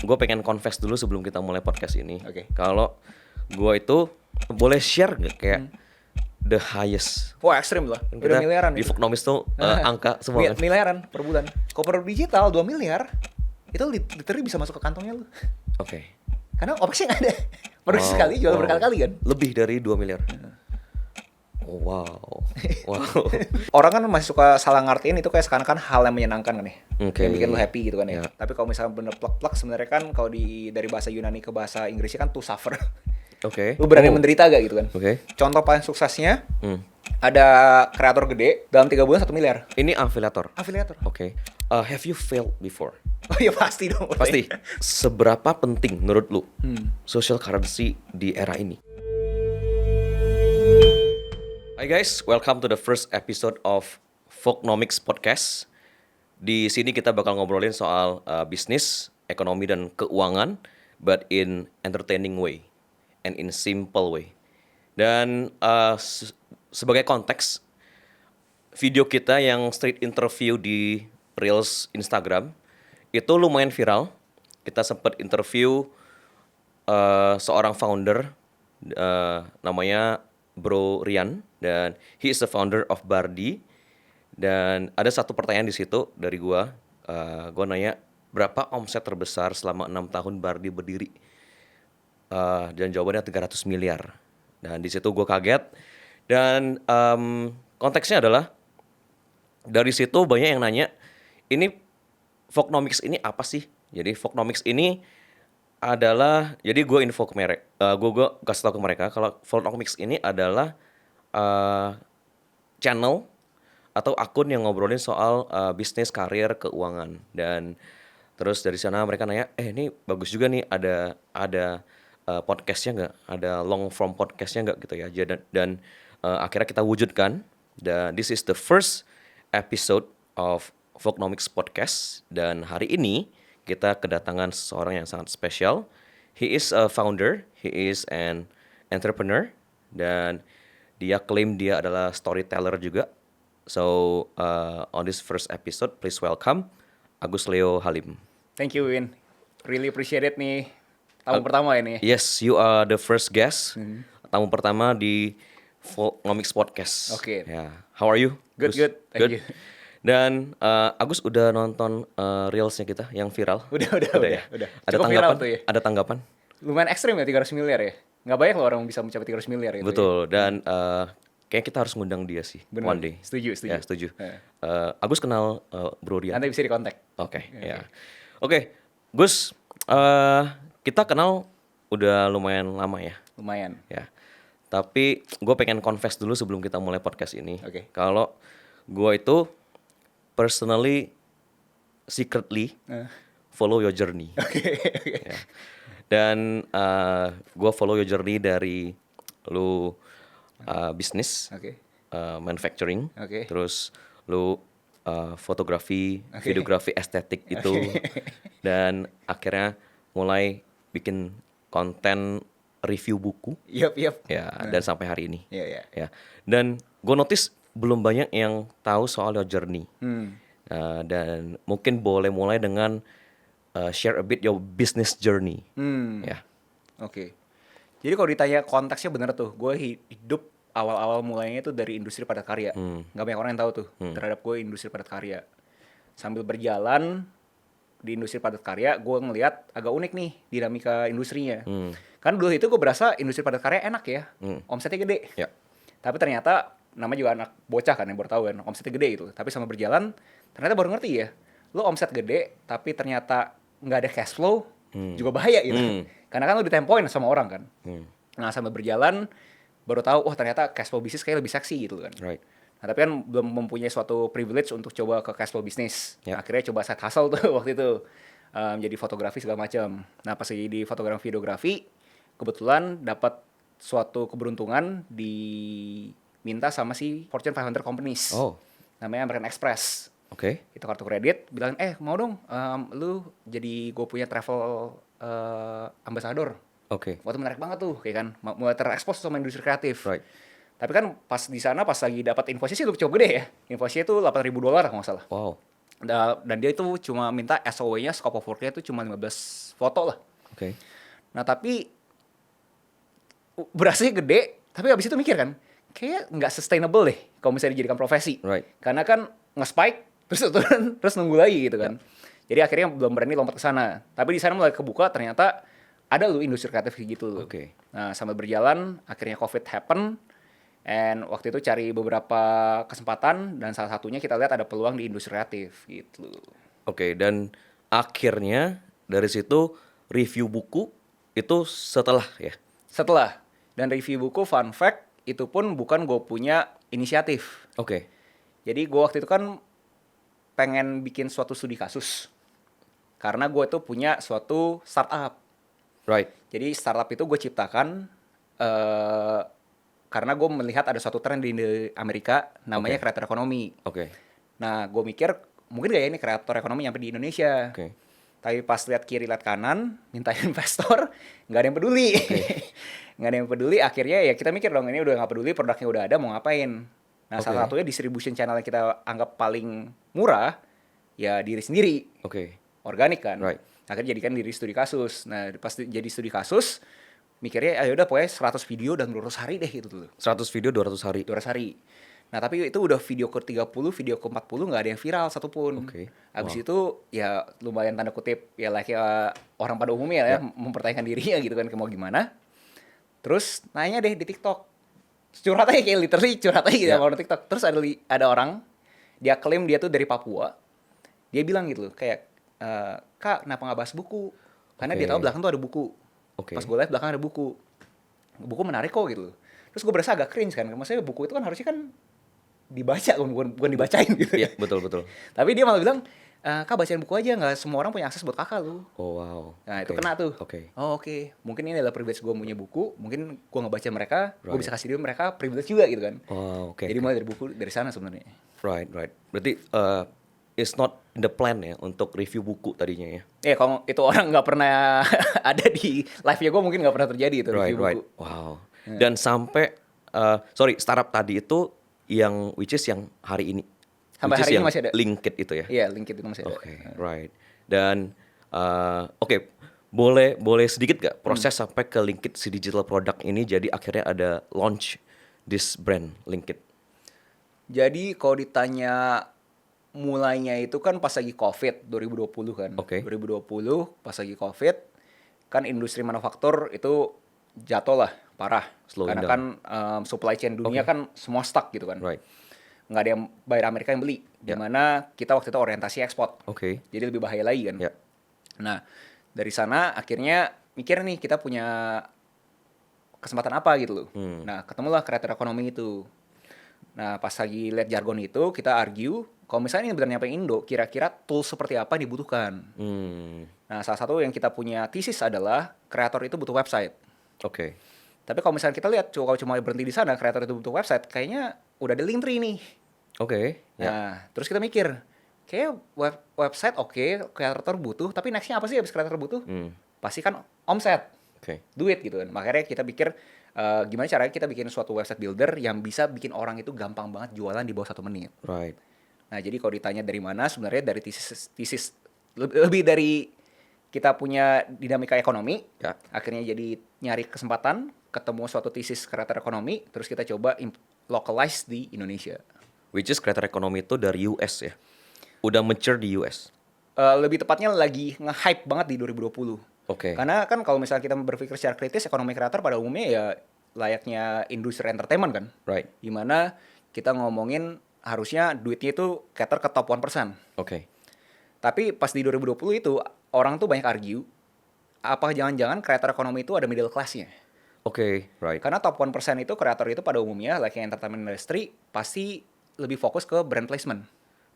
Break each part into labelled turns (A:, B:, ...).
A: gue pengen confess dulu sebelum kita mulai podcast ini.
B: Oke.
A: Kalau gue itu boleh share nggak kayak the highest?
B: Wah, ekstrim lah.
A: Kan
B: Udah
A: kita
B: miliaran.
A: di Fognomics tuh angka semua kan.
B: Miliaran per bulan. Kalau per digital 2 miliar, itu literally bisa masuk ke kantongnya lu.
A: Oke.
B: Karena OPEX-nya nggak ada. Produksi sekali, jual berkali-kali kan.
A: Lebih dari 2 miliar. Oh, wow.
B: Orang kan masih suka salah ngartiin itu kayak seakan-akan hal yang menyenangkan kan ya.
A: Oke.
B: Yang bikin lu happy gitu kan ya.
A: Ya.
B: Tapi kalau misalnya bener plak-plak sebenarnya kan kalau dari bahasa Yunani ke bahasa Inggrisnya kan to suffer.
A: Oke.
B: Lu berani menderita gak gitu kan.
A: Oke.
B: Contoh paling suksesnya ada kreator gede dalam 3 bulan 1 miliar.
A: Ini afiliator.
B: Afiliator.
A: Oke. Have you failed before?
B: Oh iya pasti dong.
A: Pasti. Seberapa penting menurut lu social currency di era ini? Hai guys, welcome to the first episode of Fognomics Podcast. Di sini kita bakal ngobrolin soal bisnis, ekonomi dan keuangan, but in entertaining way and in simple way. Dan sebagai konteks, video kita yang straight interview di Reels Instagram itu lumayan viral. Kita sempat interview seorang founder namanya Bro Rian, dan he is the founder of Bardi. Dan ada satu pertanyaan di situ dari gua nanya berapa omset terbesar selama 6 tahun Bardi berdiri, dan jawabannya 300 miliar. Dan di situ gua kaget, dan konteksnya adalah dari situ banyak yang nanya, ini Fognomics ini apa sih? Jadi Fognomics ini adalah, jadi gue info ke mereka, gue kasih tau ke mereka kalau Fognomics ini adalah channel atau akun yang ngobrolin soal bisnis, karir, keuangan. Dan terus dari sana mereka nanya, ini bagus juga nih ada podcastnya nggak, ada long form podcastnya nggak gitu ya. Dan akhirnya kita wujudkan, dan this is the first episode of Fognomics Podcast. Dan hari ini kita kedatangan seseorang yang sangat spesial. He is a founder, he is an entrepreneur, dan dia klaim dia adalah storyteller juga. So on this first episode, please welcome Agus Leo Halim.
B: Thank you Win. Really appreciate it nih. Tamu pertama ini.
A: Yes, you are the first guest. Tamu pertama di Fognomics Podcast.
B: Oke.
A: Yeah. How are you?
B: Good,
A: Agus?
B: good. Thank you.
A: Dan Agus udah nonton reelsnya kita yang viral?
B: Udah.
A: Ada
B: Cukup
A: tanggapan?
B: viral tuh ya.
A: Ada tanggapan?
B: Lumayan ekstrim ya 300 miliar ya. Nggak banyak loh orang bisa mencapai 300 miliar gitu.
A: Betul. Dan kayaknya kita harus ngundang dia sih.
B: Bener.
A: One day.
B: Setuju.
A: Ya, setuju. Agus kenal Bro Rian?
B: Nanti bisa dikontak.
A: Oke, ya. Oke, Gus, kita kenal udah lumayan lama ya.
B: Lumayan.
A: Ya. Tapi gue pengen confess dulu sebelum kita mulai podcast ini.
B: Oke.
A: Kalau gue itu personally, secretly follow your journey. Ya. Dan gue follow your journey dari lu bisnis, manufacturing, terus lu fotografi, videografi estetik itu, dan akhirnya mulai bikin konten review buku.
B: Yap.
A: Ya, dan sampai hari ini.
B: Iya.
A: Ya. Dan gue notice belum banyak yang tahu soal your journey. Dan mungkin boleh mulai dengan share a bit your business journey. Ya.
B: Oke. Jadi kalau ditanya konteksnya bener tuh, gue hidup awal-awal mulainya tuh dari industri padat karya. Gak banyak orang yang tahu tuh terhadap gue industri padat karya. Sambil berjalan di industri padat karya, gue ngelihat agak unik nih dinamika industrinya. Kan dulu itu gue berasa industri padat karya enak ya, omsetnya gede.
A: Ya.
B: Tapi ternyata namanya juga anak bocah kan yang baru tahu kan, omsetnya gede itu. Tapi sama berjalan, ternyata baru ngerti ya, lo omset gede, tapi ternyata nggak ada cash flow, juga bahaya gitu. Karena kan lo ditempoin sama orang kan. Nah sambil berjalan, baru tahu, ternyata cash flow bisnis kayak lebih seksi gitu kan.
A: Right.
B: Nah tapi kan belum mempunyai suatu privilege untuk coba ke cash flow bisnis.
A: Yeah.
B: Akhirnya coba side hustle tuh waktu itu, jadi fotografi segala macam. Nah pas lagi di fotografi videografi, kebetulan dapat suatu keberuntungan diminta sama si Fortune 500 companies. Namanya American Express.
A: Oke.
B: Itu kartu kredit, bilang mau dong, lu jadi gue punya travel ambassador.
A: Oke.
B: Waktu menarik banget tuh, kayak kan, mulai terekspos sama industri kreatif.
A: Right.
B: Tapi kan pas di sana, pas lagi dapat invoice sih cukup gede ya. Invoice-nya tuh $8,000 kalau nggak salah.
A: Wow.
B: Dan dia itu cuma minta SOW-nya, scope of work-nya itu cuma 15 foto lah.
A: Oke.
B: Nah tapi berasnya gede, tapi abis itu mikir kan, kayak nggak sustainable deh kalau misalnya dijadikan profesi.
A: Right.
B: Karena kan nge-spike, terus turun, terus nunggu lagi gitu kan. Jadi akhirnya belum berani lompat ke sana. Tapi di sana mulai kebuka, ternyata ada loh industri kreatif kayak gitu loh.
A: Oke.
B: Nah sambil berjalan, akhirnya COVID happen. And waktu itu cari beberapa kesempatan, dan salah satunya kita lihat ada peluang di industri kreatif gitu.
A: Oke, dan akhirnya dari situ review buku itu setelah ya.
B: Setelah, dan review buku, fun fact, itu pun bukan gue punya inisiatif.
A: Oke.
B: Jadi gue waktu itu kan pengen bikin suatu studi kasus. Karena gue tuh punya suatu startup.
A: Right.
B: Jadi startup itu gue ciptakan karena gue melihat ada suatu tren di Amerika namanya creator economy.
A: Oke.
B: Nah gue mikir mungkin gak ya ini creator economy nyampe di Indonesia.
A: Oke.
B: Tapi pas lihat kiri lihat kanan minta investor nggak ada yang peduli. Nggak ada yang peduli, akhirnya ya kita mikir dong, ini udah nggak peduli, produknya udah ada, mau ngapain. Nah salah satunya distribution channel yang kita anggap paling murah ya diri sendiri,
A: Oke.
B: organik kan.
A: Right.
B: Akhirnya jadikan diri studi kasus. Nah pas jadi studi kasus mikirnya ayo udah pokoknya 100 video dan 200 hari deh gitu tuh.
A: 100 video 200 hari.
B: 200 hari. Nah tapi itu udah video ke-30, video ke-40 nggak ada yang viral satupun.
A: Oke.
B: Abis itu ya lumayan tanda kutip ya orang pada umumnya ya mempertanyakan dirinya gitu kan mau gimana. Terus nanya deh di TikTok. Curhat aja kayak literally curhat aja gitu sama orang TikTok. Terus ada orang dia klaim dia tuh dari Papua. Dia bilang gitu loh kayak Kak kenapa nggak bahas buku? Karena dia tahu belakang tuh ada buku.
A: Oke.
B: Pas gue lihat belakang ada buku. Buku menarik kok gitu loh. Terus gue berasa agak cringe kan. Maksudnya buku itu kan harusnya kan dibaca bukan dibacain gitu.
A: Iya, betul.
B: Tapi dia malah bilang, Kak bacain buku aja, nggak semua orang punya akses buat kakak lu.
A: Oh wow.
B: Nah itu kena tuh.
A: Oke.
B: Oh oke. Mungkin ini adalah privilege gue punya buku. Mungkin gue ngebaca mereka, gue
A: Right.
B: bisa kasih dia mereka privilege juga gitu kan.
A: Oh, oke.
B: Jadi mulai dari buku dari sana sebenarnya.
A: Right. Berarti it's not in the plan ya untuk review buku tadinya ya.
B: Kalau itu orang nggak pernah ada di live-nya gue mungkin nggak pernah terjadi itu review buku.
A: Wow. Dan sampai startup tadi itu yang which is yang hari ini.
B: Sampai
A: Which is
B: hari ini
A: yang
B: masih ada.
A: Linked itu ya.
B: Iya, link itu masih ada.
A: Oke, right. Dan boleh sedikit gak proses sampai ke Linkit si digital product ini jadi akhirnya ada launch this brand Linkit.
B: Jadi kalau ditanya mulainya itu kan pas lagi COVID 2020 kan.
A: Oke.
B: 2020 pas lagi COVID kan industri manufaktur itu jatuh lah parah.
A: Slowing
B: Karena
A: down.
B: kan supply chain dunia kan semua stuck gitu kan.
A: Right.
B: Nggak ada yang bayar Amerika yang beli. Dimana kita waktu itu orientasi ekspor.
A: Oke.
B: Jadi lebih bahaya lagi kan.
A: Ya.
B: Nah dari sana akhirnya mikir nih kita punya kesempatan apa gitu loh. Nah ketemulah creator economy itu. Nah pas lagi lihat jargon itu kita argue kalau misalnya ini benar nyampe Indo kira-kira tools seperti apa yang dibutuhkan. Nah salah satu yang kita punya tesis adalah kreator itu butuh website.
A: Oke.
B: Tapi kalau misalnya kita lihat kalau cuma berhenti di sana kreator itu butuh website kayaknya udah ada Linktree nih.
A: Oke. Ya.
B: Nah terus kita mikir kayak website oke, kreator butuh, tapi nextnya apa sih habis kreator butuh? Pasti kan omset,
A: Oke.
B: duit gitu kan. Makanya kita pikir gimana caranya kita bikin suatu website builder yang bisa bikin orang itu gampang banget jualan di bawah 1 menit.
A: Right.
B: Nah jadi kalau ditanya dari mana, sebenarnya dari tesis lebih dari kita punya dinamika ekonomi,
A: Ya.
B: akhirnya jadi nyari kesempatan, ketemu suatu tesis kreator ekonomi, terus kita coba localize di Indonesia.
A: Which is creator economy itu dari US ya. Udah mature di US.
B: Lebih tepatnya lagi nge-hype banget di 2020.
A: Oke.
B: Karena kan kalau misalnya kita berpikir secara kritis, ekonomi kreator pada umumnya ya layaknya industri entertainment kan.
A: Right.
B: Dimana kita ngomongin harusnya duitnya itu cater ke top 1%.
A: Oke.
B: Tapi pas di 2020 itu orang tuh banyak argue, apa jangan-jangan kreator ekonomi itu ada middle class-nya.
A: Oke. Right.
B: Karena top 1% itu kreator itu pada umumnya like entertainment industry pasti lebih fokus ke brand placement.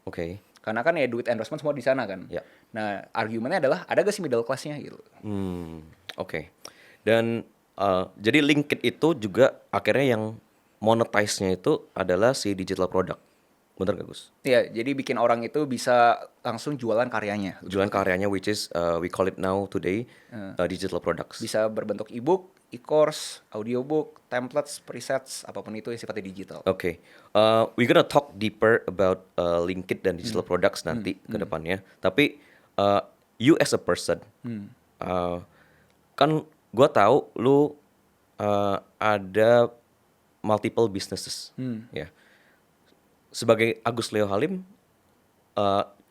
A: Oke.
B: Karena kan ya duit endorsement semua di sana kan.
A: Ya.
B: Nah, argumennya adalah ada gak sih middle class-nya gitu.
A: Oke. Dan jadi Linkit itu juga akhirnya yang monetize-nya itu adalah si digital product. Bener gak Gus?
B: Iya, jadi bikin orang itu bisa langsung jualan karyanya.
A: Jualan karyanya which is we call it now today digital products.
B: Bisa berbentuk e-book, e-course, audiobook, templates, presets, apapun itu yang sifatnya digital.
A: Okay, we're gonna talk deeper about Linkit dan digital products nanti ke depannya. Tapi you as a person, kan gue tahu lu ada multiple businesses, ya. Sebagai Agus Leo Halim,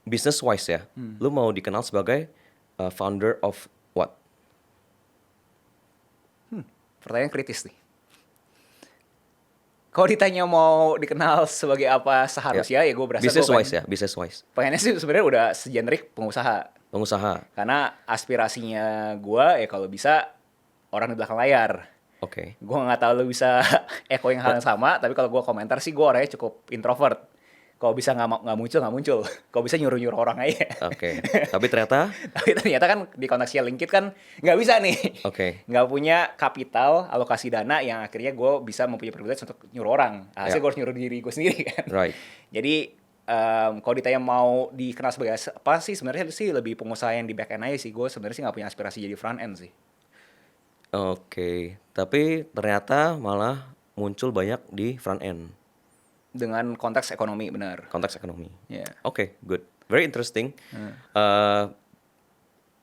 A: business wise ya, lu mau dikenal sebagai founder of what?
B: Pertanyaan kritis nih. Kalau ditanya mau dikenal sebagai apa seharusnya, ya gue berasa
A: Business
B: gue
A: wise ya, business wise.
B: pengennya sih sebenarnya udah segenerik pengusaha.
A: Pengusaha.
B: Karena aspirasinya gue ya kalau bisa orang di belakang layar.
A: Oke.
B: Gue nggak tahu lu bisa echo yang hal yang sama, tapi kalau gue komentar sih gue orangnya cukup introvert. Kalau bisa nggak muncul. Kalau bisa nyuruh orang aja.
A: Oke. Tapi ternyata
B: Tapi ternyata kan di konteksnya Linkit kan nggak bisa nih.
A: Oke.
B: Nggak punya kapital, alokasi dana yang akhirnya gue bisa mempunyai privilege untuk nyuruh orang. Hasilnya gue harus nyuruh diri gue sendiri kan.
A: Right.
B: Jadi kalau ditanya mau dikenal sebagai apa sih, sebenarnya sih lebih pengusaha yang di back end aja sih. Gue sebenarnya sih nggak punya aspirasi jadi front end sih.
A: Oke. Tapi ternyata malah muncul banyak di front end.
B: Dengan konteks ekonomi, benar.
A: Konteks ekonomi.
B: Yeah.
A: Oke, good. Very interesting.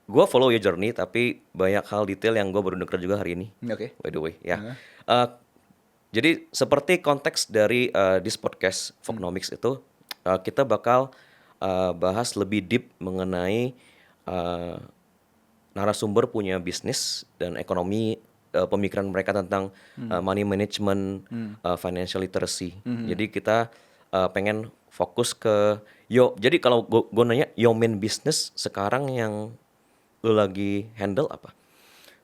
A: Gue follow your journey, tapi banyak hal detail yang gue baru denger juga hari ini.
B: Oke.
A: By the way, ya. Jadi seperti konteks dari this podcast Fognomics itu, kita bakal bahas lebih deep mengenai narasumber punya bisnis dan ekonomi, pemikiran mereka tentang money management, financial literacy. Jadi kita pengen fokus ke jadi kalau gue nanya your main business sekarang yang lu lagi handle apa?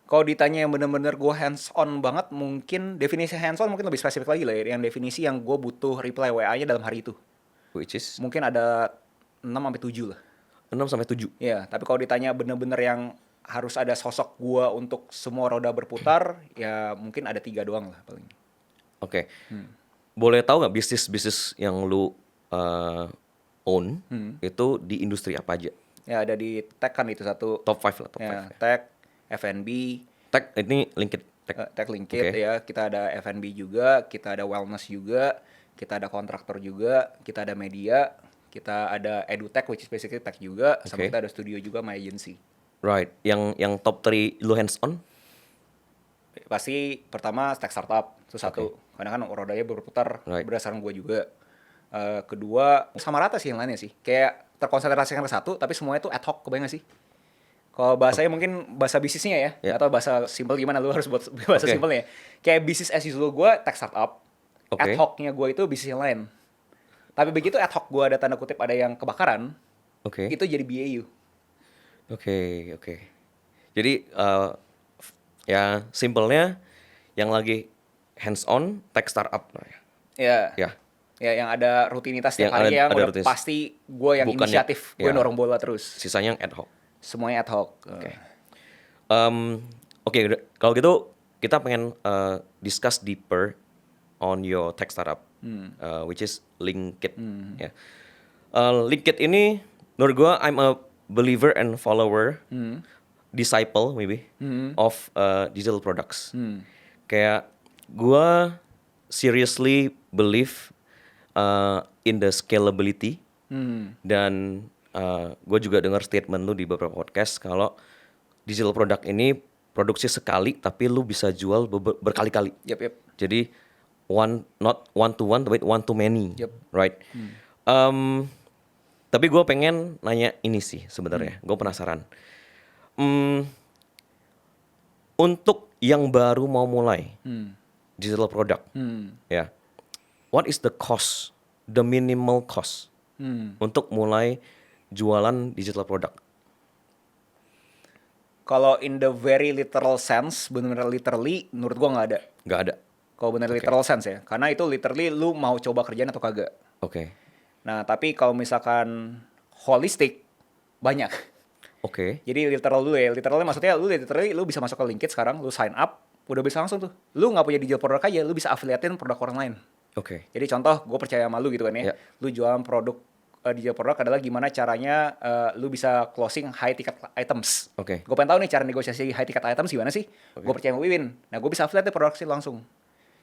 B: Kalau ditanya yang bener-bener gue hands on banget, mungkin definisi hands on mungkin lebih spesifik lagi lah ya. Yang definisi yang gue butuh reply WA-nya dalam hari itu.
A: Which is
B: Mungkin ada 6-7 lah.
A: 6-7.
B: Ya, tapi kalau ditanya bener-bener yang harus ada sosok gue untuk semua roda berputar, ya mungkin ada 3 doang lah paling.
A: Oke. Boleh tahu nggak bisnis-bisnis yang lu own itu di industri apa aja?
B: Ya ada di tech kan itu satu.
A: Top 5 lah, top 5.
B: Ya, tech, F&B,
A: Tech ini Linkit Tech.
B: tech Linkit
A: Oke.
B: ya. Kita ada F&B juga, kita ada wellness juga, kita ada kontraktor juga, kita ada media, kita ada edutech which is basically tech juga, sama
A: Oke.
B: kita ada studio juga, my agency.
A: Right. Yang top 3 lu hands on?
B: Pasti pertama tech startup itu satu, karena kan rodanya berputar
A: Right.
B: berdasarkan gue juga. Kedua sama rata sih yang lainnya sih, kayak terkonsentrasikan ke satu, tapi semuanya tuh ad hoc, kebayang gak sih? Kalau bahasanya mungkin bahasa bisnisnya ya,
A: Yeah.
B: atau bahasa simple gimana lu harus buat bahasa
A: Oke.
B: simpelnya. Kayak bisnis as usual gue tech startup,
A: Oke.
B: ad hocnya gue itu bisnis yang lain. Tapi begitu ad hoc gue ada tanda kutip ada yang kebakaran,
A: Oke.
B: itu jadi BAU.
A: Oke. Jadi ya simpelnya yang lagi hands on tech startup lah ya.
B: Ya.
A: Ya.
B: Ya yang ada rutinitas tiap
A: Yang
B: hari yang
A: ada
B: udah
A: rutinitas.
B: pasti gue yang
A: Bukan
B: inisiatif, gue
A: ya.
B: dorong bola terus.
A: Sisanya yang ad hoc.
B: Semuanya ad hoc.
A: Oke, kalau gitu kita pengen discuss deeper on your tech startup, which is Linkit. Ya. Linkit ini menurut gua I'm a believer and follower, disciple maybe of digital products. Kayak gua seriously believe in the scalability dan gue juga dengar statement lu di beberapa podcast kalau digital product ini produksi sekali tapi lu bisa jual berkali-kali.
B: Yep.
A: Jadi not one to one but one to many.
B: Yep.
A: Right. Tapi gue pengen nanya ini sih sebenarnya. Gue penasaran. Untuk yang baru mau mulai digital product, ya, what is the cost, the minimal cost untuk mulai jualan digital product?
B: Kalau in the very literal sense, benar-benar literally, menurut gua nggak ada.
A: Nggak ada.
B: Kalau benar literal sense ya, karena itu literally lu mau coba kerjaan atau kagak.
A: Oke.
B: Nah, tapi kalau misalkan holistic, banyak.
A: Oke.
B: Jadi literal dulu ya, literalnya maksudnya lu literally lu bisa masuk ke Linkit sekarang, lu sign up, udah bisa langsung tuh. Lu nggak punya digital product aja, lu bisa affiliatein produk orang lain.
A: Oke.
B: Jadi contoh, gue percaya sama lu gitu kan ya.
A: Ya.
B: Lu jualan produk, digital produk adalah gimana caranya lu bisa closing high ticket items.
A: Oke.
B: Gue pengen tahu nih cara negosiasi high ticket items gimana sih.
A: Oke.
B: Gue percaya sama Wiwin. Nah gue bisa affiliate produk sih langsung.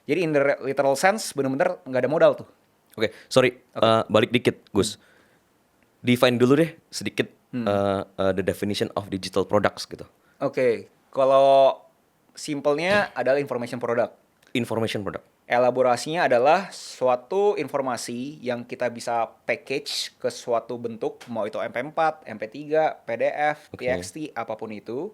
B: Jadi in the literal sense bener-bener nggak ada modal tuh.
A: Oke, sorry, balik dikit, Gus. Define dulu deh sedikit the definition of digital products gitu.
B: Oke, kalau simpelnya adalah information product.
A: Information product.
B: Elaborasinya adalah suatu informasi yang kita bisa package ke suatu bentuk, mau itu MP4, MP3, PDF,
A: Oke.
B: TXT, apapun itu,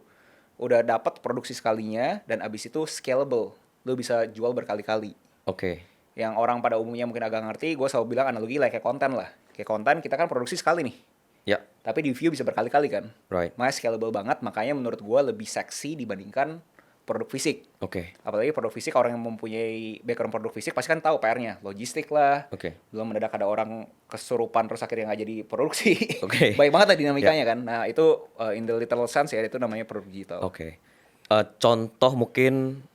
B: udah dapat produksi sekalinya dan abis itu scalable. Lu bisa jual berkali-kali.
A: Oke.
B: Yang orang pada umumnya mungkin agak ngerti, gue selalu bilang analogi kayak konten lah. Kayak konten kita kan produksi sekali nih,
A: Ya,
B: tapi di view bisa berkali-kali kan.
A: right.
B: Makanya scalable banget, makanya menurut gue lebih seksi dibandingkan produk fisik.
A: Oke.
B: Apalagi produk fisik, orang yang mempunyai background produk fisik pasti kan tahu PR-nya, logistik lah.
A: Oke.
B: Belum mendadak ada orang kesurupan terus akhirnya nggak jadi produksi.
A: Oke.
B: Baik banget lah dinamikanya kan. Nah itu in the literal sense ya, itu namanya produk digital.
A: Oke. Contoh mungkin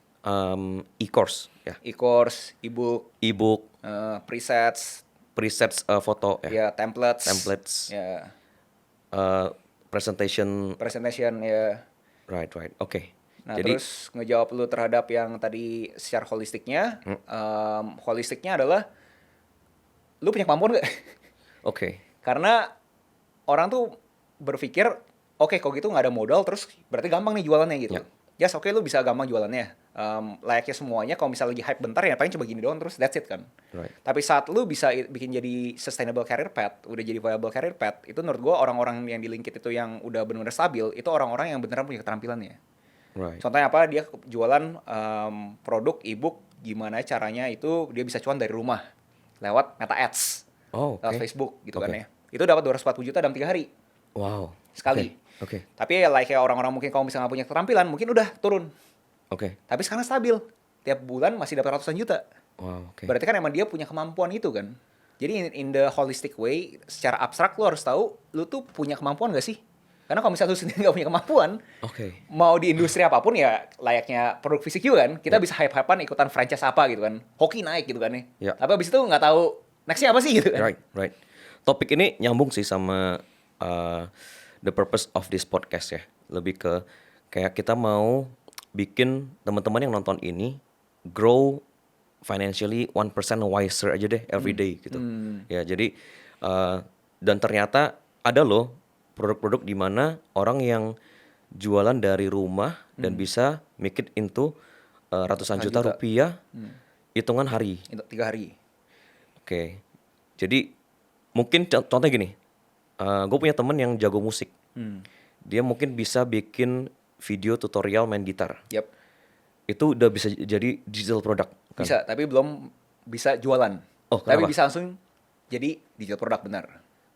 A: e-course ya.
B: E-course, e-book,
A: E-book,
B: presets,
A: presets foto ya.
B: ya templates,
A: Templates,
B: ya
A: presentation.
B: presentation, ya.
A: Right. Oke.
B: Nah
A: Jadi
B: terus ngejawab lu terhadap yang tadi secara holistiknya, holistiknya adalah lu punya kemampuan nggak?
A: oke.
B: Karena orang tuh berpikir, oke kalau gitu nggak ada modal, terus berarti gampang nih jualannya gitu.
A: Ya.
B: Yes, oke lu bisa gampang jualannya. Layaknya semuanya, kalau misalnya lagi hype bentar ya paling cuma gini doang terus that's it kan.
A: Right.
B: Tapi saat lu bisa bikin jadi sustainable career path, udah jadi viable career path, itu menurut gua orang-orang yang di LinkedIn itu yang udah benar-benar stabil, itu orang-orang yang beneran punya keterampilannya.
A: Right.
B: Contohnya apa? Dia jualan produk e-book, gimana caranya itu dia bisa cuan dari rumah lewat Meta Ads,
A: Oh,
B: lewat
A: oke.
B: Facebook gitu
A: Oke.
B: kan ya. Itu dapat 240 juta dalam 3 hari
A: Wow.
B: sekali.
A: Oke.
B: Tapi ya like orang-orang mungkin kalau misalnya nggak punya keterampilan mungkin udah turun.
A: Oke.
B: Tapi sekarang stabil. Tiap bulan masih dapat ratusan juta.
A: Wow, oke.
B: Berarti kan emang dia punya kemampuan itu kan. Jadi in the holistic way, secara abstrak lu harus tahu lu tuh punya kemampuan gak sih? Karena kalau misalnya lu sendiri gak punya kemampuan,
A: Oke.
B: mau di industri apapun ya layaknya produk fisik juga kan, kita bisa hype-hypean ikutan franchise apa gitu kan, hoki naik gitu kan ya.
A: Ya.
B: Tapi abis itu nggak tahu nextnya apa sih gitu kan.
A: Right. Topik ini nyambung sih sama the purpose of this podcast ya. Lebih ke kayak kita mau bikin teman-teman yang nonton ini grow financially 1% wiser aja deh every day gitu. Ya, jadi dan ternyata ada loh produk-produk di mana orang yang jualan dari rumah dan bisa make it into ratusan juta
B: Juta.
A: rupiah hitungan hari.
B: Itu 3 hari.
A: Oke, jadi mungkin contohnya gini, gue punya temen yang jago musik, dia mungkin bisa bikin video tutorial main gitar,
B: Yap.
A: itu udah bisa jadi digital product kan?
B: Bisa, tapi belum bisa jualan.
A: Oh,
B: Tapi
A: kenapa?
B: bisa langsung jadi digital product benar.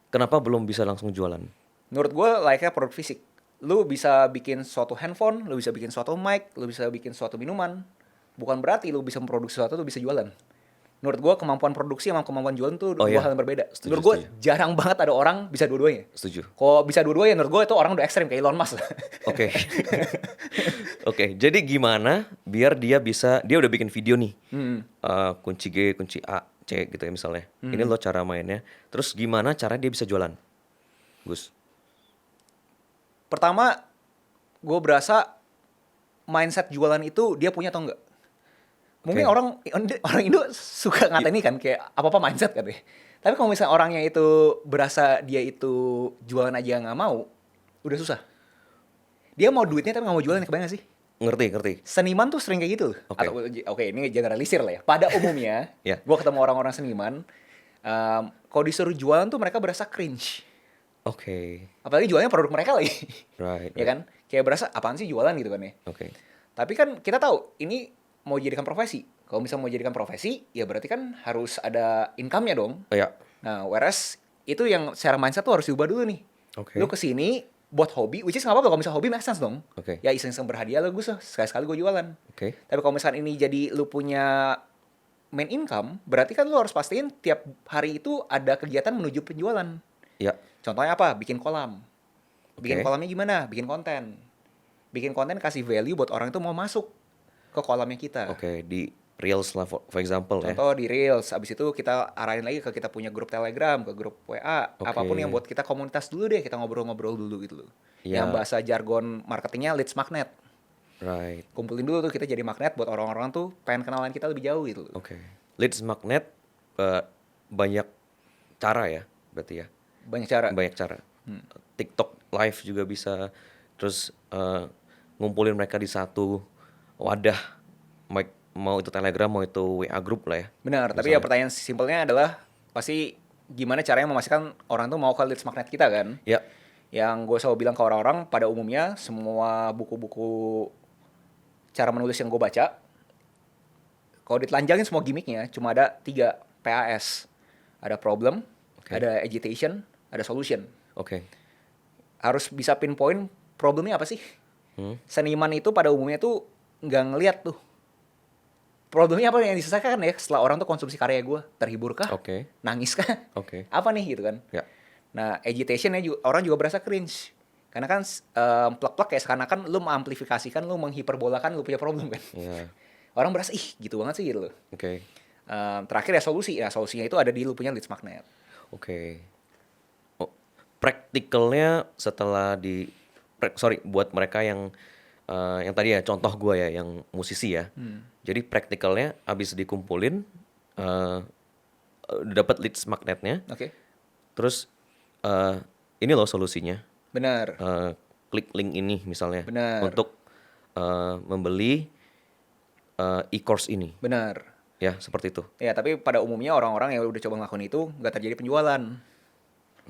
A: Kenapa belum bisa langsung jualan?
B: Menurut gue like-nya produk fisik. Lu bisa bikin suatu handphone, lu bisa bikin suatu mic, lu bisa bikin suatu minuman. Bukan berarti lu bisa memproduksi sesuatu, lu bisa jualan. Menurut gue kemampuan produksi sama kemampuan jualan tuh
A: Oh,
B: dua
A: iya.
B: hal yang berbeda.
A: Setuju,
B: Menurut gue
A: setuju.
B: jarang banget ada orang bisa dua-duanya.
A: Setuju.
B: Kalau bisa dua-duanya menurut gue itu orang udah ekstrem kayak Elon Musk lah.
A: Oke, oke. Jadi gimana biar dia udah bikin video nih, kunci G, kunci A, C gitu ya misalnya. Ini lo cara mainnya. Terus gimana cara dia bisa jualan, Gus?
B: Pertama, gue berasa mindset jualan itu dia punya atau enggak. Mungkin
A: Oke.
B: orang Indo suka ngatain ini kan kayak apa-apa mindset katanya. Tapi kalau misalnya orangnya itu berasa dia itu jualan aja nggak mau, udah susah. Dia mau duitnya tapi nggak mau jualan, kebayang gak sih?
A: Ngerti.
B: Seniman tuh sering kayak gitu.
A: Oke.
B: Oke, ini generalisir lah ya. Pada umumnya,
A: Ya.
B: gue ketemu orang-orang seniman, kalau disuruh jualan tuh mereka berasa cringe.
A: Oke,
B: Apalagi jualnya produk mereka lagi.
A: right.
B: Ya kan? Kayak berasa apaan sih jualan gitu kan ya.
A: Oke.
B: Tapi kan kita tahu ini mau dijadikan profesi. Kalau misalnya mau jadikan profesi, ya berarti kan harus ada income-nya dong.
A: Oh ya,
B: Nah, whereas itu yang secara mindset tuh harus diubah dulu nih.
A: Oke.
B: Lu kesini buat hobi, which is nggak apa-apa kalau misalnya hobi make sense dong.
A: Oke.
B: Ya iseng-iseng berhadiah lah gue sekali-sekali gue jualan.
A: Oke.
B: Tapi kalau misalnya ini jadi lu punya main income, berarti kan lu harus pastiin tiap hari itu ada kegiatan menuju penjualan.
A: Ya,
B: Contohnya apa? Bikin kolam. Bikin
A: Oke.
B: kolamnya gimana? Bikin konten. Bikin konten kasih value buat orang itu mau masuk ke kolamnya kita.
A: oke. Di Reels lah for example ya.
B: Contoh di Reels, abis itu kita arahin lagi ke kita punya grup Telegram, ke grup WA,
A: Oke.
B: apapun yang buat kita komunitas dulu deh, kita ngobrol-ngobrol dulu gitu loh.
A: Ya.
B: Yang bahasa jargon marketingnya leads magnet.
A: Right.
B: Kumpulin dulu tuh, kita jadi magnet buat orang-orang tuh pengen kenalan kita lebih jauh gitu loh.
A: Oke. Leads magnet banyak cara ya, berarti ya.
B: Banyak cara.
A: Banyak cara. TikTok live juga bisa. Terus ngumpulin mereka di satu wadah, mau itu Telegram, mau itu WA group lah ya.
B: Benar, tapi ya pertanyaan simpelnya adalah pasti gimana caranya memastikan orang tuh mau ke leads magnet kita kan?
A: Ya.
B: Yang gue selalu bilang ke orang-orang, pada umumnya semua buku-buku cara menulis yang gue baca, kalau ditelanjangin semua gimmicknya, cuma ada 3 PAS. Ada problem, ada agitation, ada solution.
A: Oke.
B: Harus bisa pinpoint problemnya apa sih? Seniman itu pada umumnya tuh nggak ngeliat tuh problemnya apa yang diselesaikan ya setelah orang tuh konsumsi karya gue. Terhibur kah?
A: Oke.
B: Nangis kah?
A: Oke.
B: Apa nih gitu kan?
A: Ya.
B: Nah, agitationnya juga, orang juga berasa cringe. Karena kan plek-plek kayak seakan-akan lu mengamplifikasikan, lu menghiperbolakan lu punya problem kan.
A: Ya.
B: Orang berasa, ih gitu banget sih gitu loh.
A: Oke.
B: Terakhir ya solusi. Nah, solusinya itu ada di lu punya leads magnet.
A: Oke. Oh, praktikalnya setelah buat mereka yang tadi ya contoh gue ya yang musisi ya. Jadi praktikalnya abis dikumpulin dapat leads magnetnya.
B: Oke.
A: Terus ini loh solusinya.
B: Benar.
A: Klik link ini misalnya.
B: Benar.
A: Untuk membeli e-course ini.
B: Benar.
A: Ya seperti itu.
B: Ya, tapi pada umumnya orang-orang yang udah coba ngelakuin itu nggak terjadi penjualan.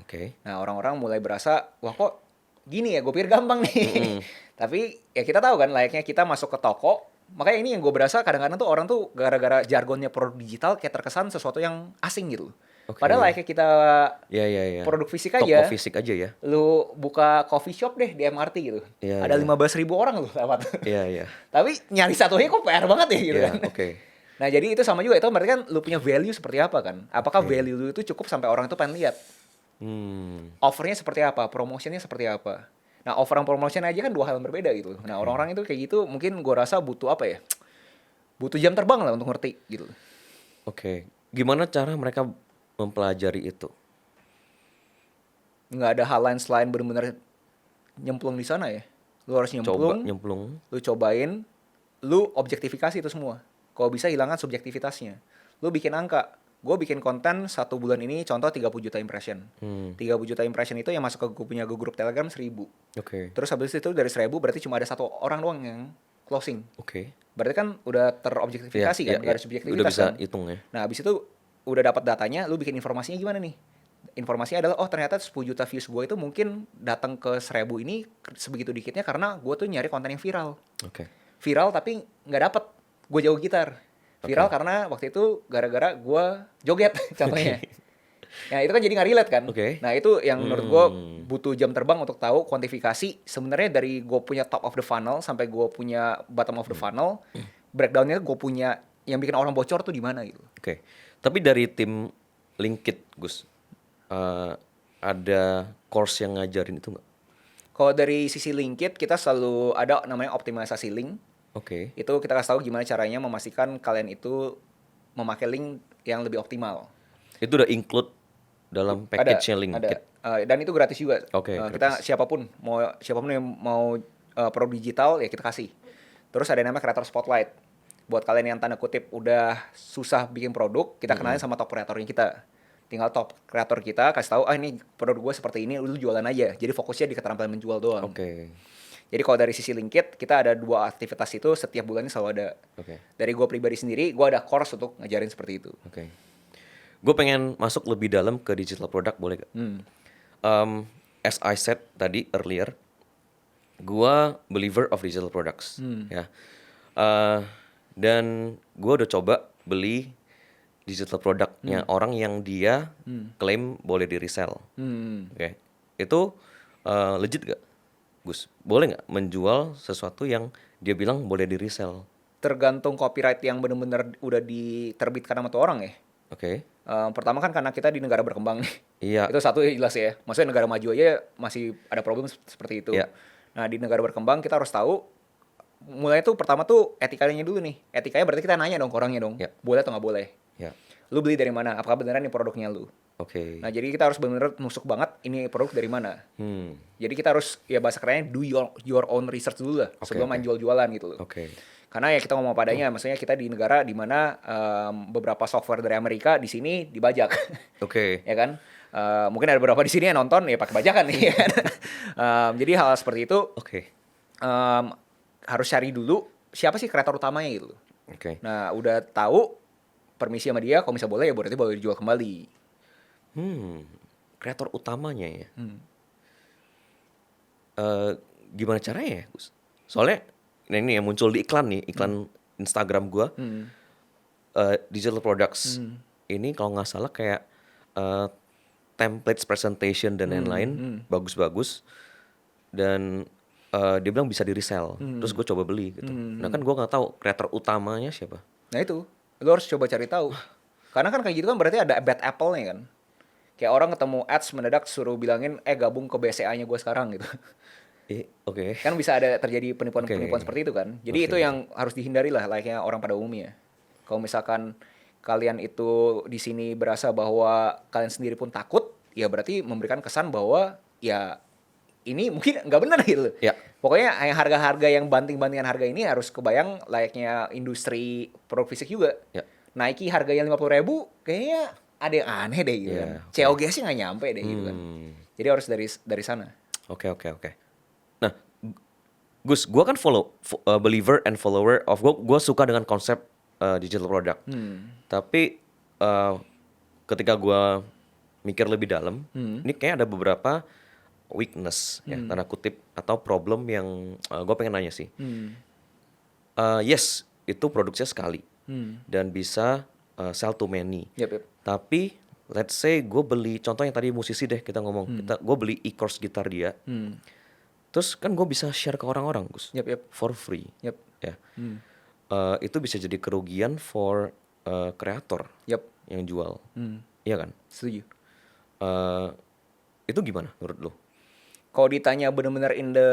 A: Oke.
B: Nah, orang-orang mulai berasa, wah kok gini ya, gue pikir gampang nih. Tapi ya kita tahu kan, layaknya kita masuk ke toko. Makanya ini yang gue berasa kadang-kadang tuh orang tuh gara-gara jargonnya produk digital kayak terkesan sesuatu yang asing gitu.
A: Oke.
B: Padahal layaknya kita
A: Ya.
B: produk fisik
A: Toko
B: aja.
A: fisik aja ya.
B: Lu buka coffee shop deh di MRT gitu.
A: Iya,
B: Ada
A: iya.
B: 15.000 orang lu lewat.
A: Iya.
B: Tapi nyari satunya kok PR banget ya gitu
A: Iya,
B: kan.
A: oke.
B: Nah, jadi itu sama juga, itu berarti kan lu punya value seperti apa kan? Apakah value lu itu cukup sampai orang itu pengen lihat? Offernya seperti apa? Promotionnya seperti apa? Nah, offer dan promotion aja kan 2 hal yang berbeda gitu. Nah, orang-orang itu kayak gitu mungkin gue rasa butuh apa ya? Butuh jam terbang lah untuk ngerti gitu.
A: Oke. Gimana cara mereka mempelajari itu?
B: Nggak ada hal lain selain benar-benar nyemplung di sana ya. Lu harus
A: Coba
B: nyemplung,
A: nyemplung.
B: lu cobain, lu objektifikasi itu semua. Kalau bisa hilangkan subjektivitasnya. Lu bikin angka. Gue bikin konten 1 bulan ini contoh 30 juta impression. 30 juta impression itu yang masuk ke gue punya grup Telegram 1.000.
A: Oke.
B: Terus habis itu dari 1.000 berarti cuma ada 1 orang doang yang closing.
A: Oke.
B: Berarti kan udah terobjektifikasi kan, nggak ada subjektivitas
A: Udah bisa
B: kan.
A: hitung ya.
B: Nah, habis itu udah dapat datanya, lu bikin informasinya gimana nih? Informasinya adalah, oh ternyata 10 juta views gue itu mungkin datang ke 1.000 ini sebegitu dikitnya karena gue tuh nyari konten yang viral.
A: Oke.
B: Viral tapi nggak dapet, gue jago gitar. Viral karena waktu itu gara-gara gue joget contohnya. Nah, itu kan jadi nggak relate kan.
A: Oke.
B: Nah, itu yang menurut gue butuh jam terbang untuk tahu kuantifikasi sebenarnya dari gue punya top of the funnel sampai gue punya bottom of the funnel, breakdownnya gue punya yang bikin orang bocor tuh di mana gitu.
A: Oke. Tapi dari tim Linkit, Gus, ada course yang ngajarin itu nggak?
B: Kalau dari sisi Linkit, kita selalu ada namanya optimalisasi link.
A: Oke.
B: Itu kita kasih tahu gimana caranya memastikan kalian itu memakai link yang lebih optimal.
A: Itu udah include dalam package-nya Linkit.
B: Ada. Dan itu gratis juga.
A: Oke,
B: Kita siapapun yang mau produk digital ya kita kasih. Terus ada yang namanya Creator Spotlight. Buat kalian yang tanda kutip udah susah bikin produk, kita kenalin sama top kreatornya kita. Tinggal top kreator kita kasih tahu, ini produk gue seperti ini, lu jualan aja. Jadi fokusnya di keterampilan menjual doang.
A: Oke.
B: Jadi kalau dari sisi Linkit, kita ada 2 aktivitas itu setiap bulannya selalu ada.
A: Oke.
B: Dari gue pribadi sendiri, gue ada course untuk ngajarin seperti itu.
A: Oke. Gue pengen masuk lebih dalam ke digital product, boleh gak? As I said tadi earlier, gue believer of digital products. Ya. Dan gue udah coba beli digital productnya orang yang dia klaim boleh di resell. Oke. Itu legit gak, Gus? Boleh nggak menjual sesuatu yang dia bilang boleh di resell?
B: Tergantung copyright yang benar-benar udah diterbitkan sama tuh orang ya.
A: Oke.
B: Pertama kan karena kita di negara berkembang nih.
A: Iya.
B: Itu satu jelas ya. Maksudnya negara maju aja masih ada problem seperti itu.
A: Iya.
B: Nah, di negara berkembang kita harus tahu mulai tuh pertama tuh etikanya dulu nih. Etikanya berarti kita nanya dong ke orangnya dong.
A: Ya.
B: Boleh atau nggak boleh?
A: Ya.
B: Lu beli dari mana? Apakah beneran ini produknya lu?
A: Oke.
B: Nah, jadi kita harus benar-benar nusuk banget ini produk dari mana. Jadi kita harus, ya bahasa kerennya, do your own research dulu lah, sebelum main jual-jualan gitu loh.
A: Oke.
B: Karena ya kita ngomong padanya, maksudnya kita di negara di mana beberapa software dari Amerika di sini dibajak.
A: Oke.
B: Ya kan? Mungkin ada beberapa di sini yang nonton ya pakai bajakan nih. Ya kan? Jadi hal seperti itu
A: Oke.
B: harus cari dulu siapa sih kreator utamanya gitu.
A: Oke.
B: Nah, udah tahu permisi sama dia, kalau misalnya boleh ya berarti boleh dijual kembali.
A: Kreator utamanya ya. Gimana caranya ya, Gus? Soalnya ini yang muncul di iklan nih, iklan Instagram gua. Digital products. Ini kalau nggak salah kayak templates presentation dan lain-lain bagus-bagus, dan dia bilang bisa di resell. Terus gue coba beli gitu. Nah kan gue nggak tahu kreator utamanya siapa.
B: Nah itu, lo harus coba cari tahu. Karena kan kayak gitu kan berarti ada bad apple-nya kan. Kayak orang ketemu ads mendadak suruh bilangin, gabung ke BCA-nya gue sekarang gitu.
A: Oke.
B: Kan bisa ada terjadi penipuan-penipuan
A: Oke.
B: seperti itu kan. Jadi itu yang harus dihindari lah, layaknya orang pada umumnya. Kalau misalkan kalian itu di sini berasa bahwa kalian sendiri pun takut, ya berarti memberikan kesan bahwa ya ini mungkin nggak benar gitu.
A: Ya.
B: Pokoknya harga-harga yang banting-bantingan harga ini harus kebayang layaknya industri produk fisik juga.
A: Ya.
B: Nike harganya 50.000, kayaknya ada yang aneh deh gitu
A: Ya,
B: kan.
A: oke.
B: COG sih nggak nyampe deh gitu kan. Jadi harus dari sana.
A: Oke. Nah, Gus, gue kan believer and follower of gue suka dengan konsep digital product. Tapi ketika gue mikir lebih dalam, ini kayak ada beberapa weakness ya tanda kutip atau problem yang gue pengen nanya sih. Yes, itu produksinya sekali dan bisa sell to many.
B: Yep.
A: Tapi let's say gue beli, contoh yang tadi musisi deh kita ngomong, gue beli e-course gitar dia, terus kan gue bisa share ke orang-orang, Gus,
B: Yep.
A: for free.
B: Yep.
A: Ya. Itu bisa jadi kerugian for kreator
B: Yep.
A: yang jual, iya kan?
B: Setuju.
A: Itu gimana menurut lo?
B: Kalau ditanya benar-benar in the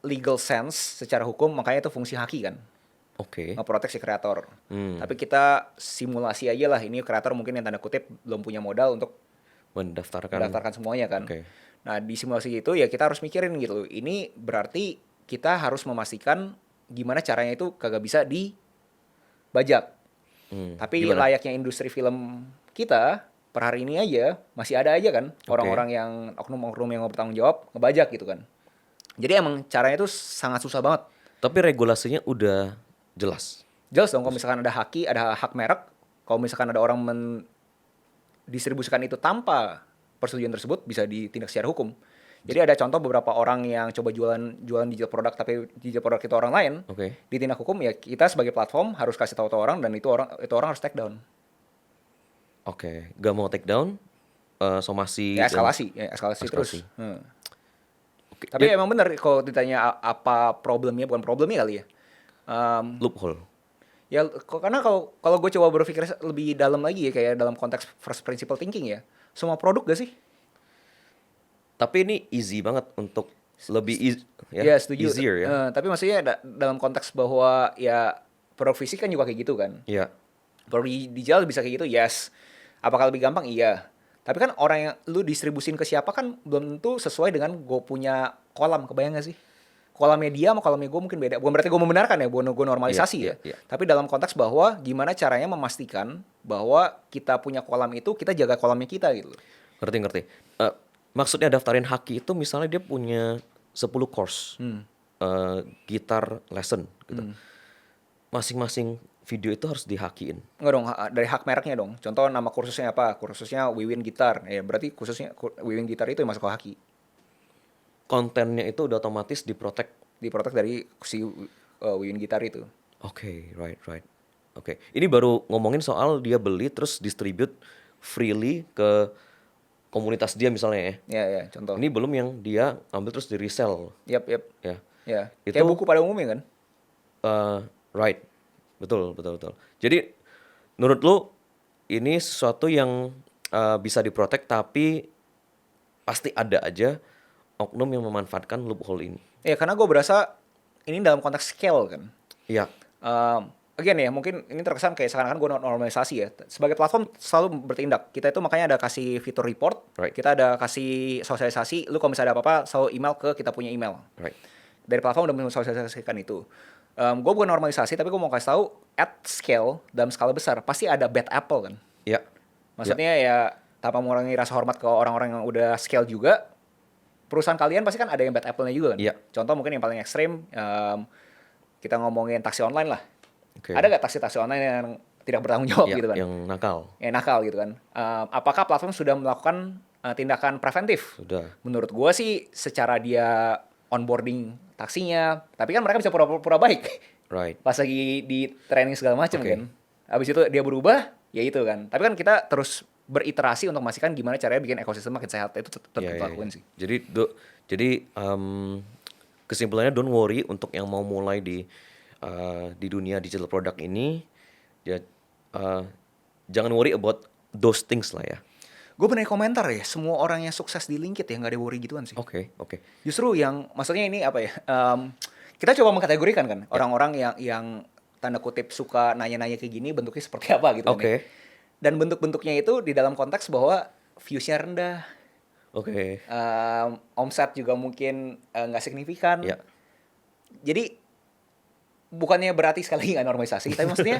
B: legal sense secara hukum, makanya itu fungsi haki kan,
A: Oke.
B: ngeprotek si kreator. Tapi kita simulasi aja lah, ini kreator mungkin yang tanda kutip belum punya modal untuk mendaftarkan semuanya kan.
A: Oke.
B: Nah di simulasi itu ya kita harus mikirin gitu. Ini berarti kita harus memastikan gimana caranya itu kagak bisa dibajak. Tapi
A: Gimana?
B: layaknya industri film kita per hari ini aja masih ada aja kan orang-orang yang oknum-oknum yang mau bertanggung jawab ngebajak gitu kan. Jadi emang caranya itu sangat susah banget.
A: Tapi regulasinya udah jelas.
B: Jelas dong kalau misalkan ada haki, ada hak merek. Kalau misalkan ada orang mendistribusikan itu tanpa persetujuan tersebut bisa ditindak secara hukum. Jadi ada contoh beberapa orang yang coba jualan digital produk tapi digital produk itu orang lain.
A: Oke.
B: Ditindak hukum ya kita sebagai platform harus kasih tahu orang dan itu orang harus take down.
A: Oke. Gak mau take down, somasi.
B: Ya eskalasi terus.
A: Eskalasi. Oke.
B: Tapi emang benar kalau ditanya apa problemnya, bukan problemnya kali ya.
A: Loophole.
B: Ya karena kalau gue coba berpikir lebih dalam lagi ya, kayak dalam konteks first principle thinking ya, semua produk gak sih?
A: Tapi ini easy banget untuk lebih
B: Ya setuju.
A: easier ya.
B: Tapi maksudnya dalam konteks bahwa ya produk fisik kan juga kayak gitu kan.
A: Iya.
B: Produk digital bisa kayak gitu, yes. Apakah lebih gampang? Iya. Tapi kan orang yang lu distribusin ke siapa kan belum tentu sesuai dengan gue punya kolam, kebayang gak sih? Kolamnya dia sama kolamnya gue mungkin beda. Bukan berarti gue membenarkan ya, gue normalisasi
A: Iya.
B: Tapi dalam konteks bahwa gimana caranya memastikan bahwa kita punya kolam itu, kita jaga kolamnya kita gitu.
A: Ngerti. Maksudnya daftarin haki itu misalnya dia punya 10 course gitar lesson gitu. Masing-masing video itu harus dihakiin.
B: Enggak dong, dari hak mereknya dong. Contoh nama kursusnya apa? Kursusnya Wiwin Gitar. Ya berarti khususnya Wiwin Gitar itu yang masuk ke haki.
A: Kontennya itu udah otomatis diprotek.
B: Diprotek dari si Wiwin Gitar itu.
A: Oke, right. Oke. Ini baru ngomongin soal dia beli terus distribute freely ke komunitas dia misalnya ya.
B: Ya, contoh.
A: Ini belum yang dia ambil terus di resell.
B: Yap.
A: Ya.
B: Ya.
A: Itu-
B: Kayak buku pada umumnya kan?
A: Right. Betul. Jadi menurut lu ini sesuatu yang bisa diprotek tapi pasti ada aja oknum yang memanfaatkan loophole ini.
B: Ya karena gue berasa ini dalam konteks scale kan.
A: Iya.
B: Again ya, mungkin ini terkesan kayak seakan-akan gue normalisasi ya. Sebagai platform selalu bertindak. Kita itu makanya ada kasih fitur report,
A: Right.
B: kita ada kasih sosialisasi. Lu kalau misalnya ada apa-apa, selalu email ke kita punya email.
A: Right.
B: Dari platform udah mensosialisasikan itu. Gue bukan normalisasi, tapi gue mau kasih tahu at scale dalam skala besar pasti ada bad apple kan.
A: Iya.
B: Maksudnya ya tanpa mengurangi rasa hormat ke orang-orang yang udah scale juga, perusahaan kalian pasti kan ada yang bad apple-nya juga kan.
A: Iya.
B: Contoh mungkin yang paling ekstrim, kita ngomongin taksi online lah.
A: Oke.
B: Ada nggak taksi online yang tidak bertanggung jawab
A: Iya,
B: gitu kan?
A: yang nakal.
B: Yang nakal gitu kan. Apakah platform sudah melakukan tindakan preventif?
A: Sudah.
B: Menurut gua sih secara dia onboarding taksinya, tapi kan mereka bisa pura-pura baik
A: Right.
B: pas lagi di training segala macam
A: Oke.
B: kan. Habis itu dia berubah, ya itu kan. Tapi kan kita terus beriterasi untuk memastikan gimana caranya bikin ekosistem makin sehat. Itu tetap
A: Iya,
B: kita
A: iya,
B: lakuin
A: iya.
B: sih.
A: Jadi kesimpulannya don't worry untuk yang mau mulai di dunia digital product ini, ya jangan worry about those things lah ya.
B: Gue pernah komentar ya, semua orang yang sukses di LinkedIn ya nggak ada worry gituan sih.
A: Oke.
B: Justru yang maksudnya ini apa ya? Kita coba mengkategorikan kan orang-orang yang tanda kutip suka nanya-nanya kayak gini bentuknya seperti apa gitu kan.
A: Oke.
B: Ya. Dan bentuk-bentuknya itu di dalam konteks bahwa viewsnya rendah,
A: Oke.
B: omset juga mungkin nggak signifikan.
A: Ya.
B: Jadi bukannya berarti sekali lagi nggak normalisasi, tapi maksudnya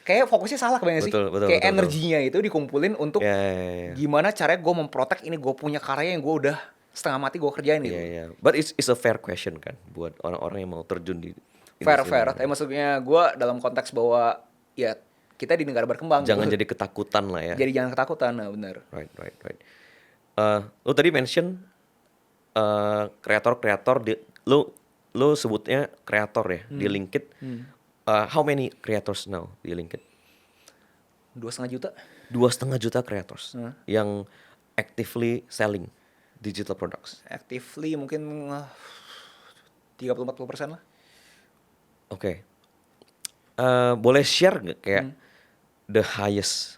B: kayak fokusnya salah kebanyakan sih.
A: Betul,
B: Kayak
A: betul.
B: energinya itu dikumpulin untuk
A: Ya.
B: gimana caranya gue memprotek ini gue punya karya yang gue udah setengah mati gue kerjain gitu.
A: Iya. But it's a fair question kan buat orang-orang yang mau terjun di
B: Fair.
A: industri ini.
B: Tapi maksudnya gue dalam konteks bahwa ya kita di negara berkembang.
A: Jangan
B: gitu.
A: jadi ketakutan lah ya.
B: Jadi jangan ketakutan, nah benar.
A: Right. Lu tadi mention kreator di lu sebutnya kreator ya di LinkedIn. How many creators now di LinkedIn?
B: 2,5 juta.
A: 2,5 juta creators yang actively selling digital products.
B: Actively mungkin 30-40% lah.
A: Oke. Boleh share nggak kayak the highest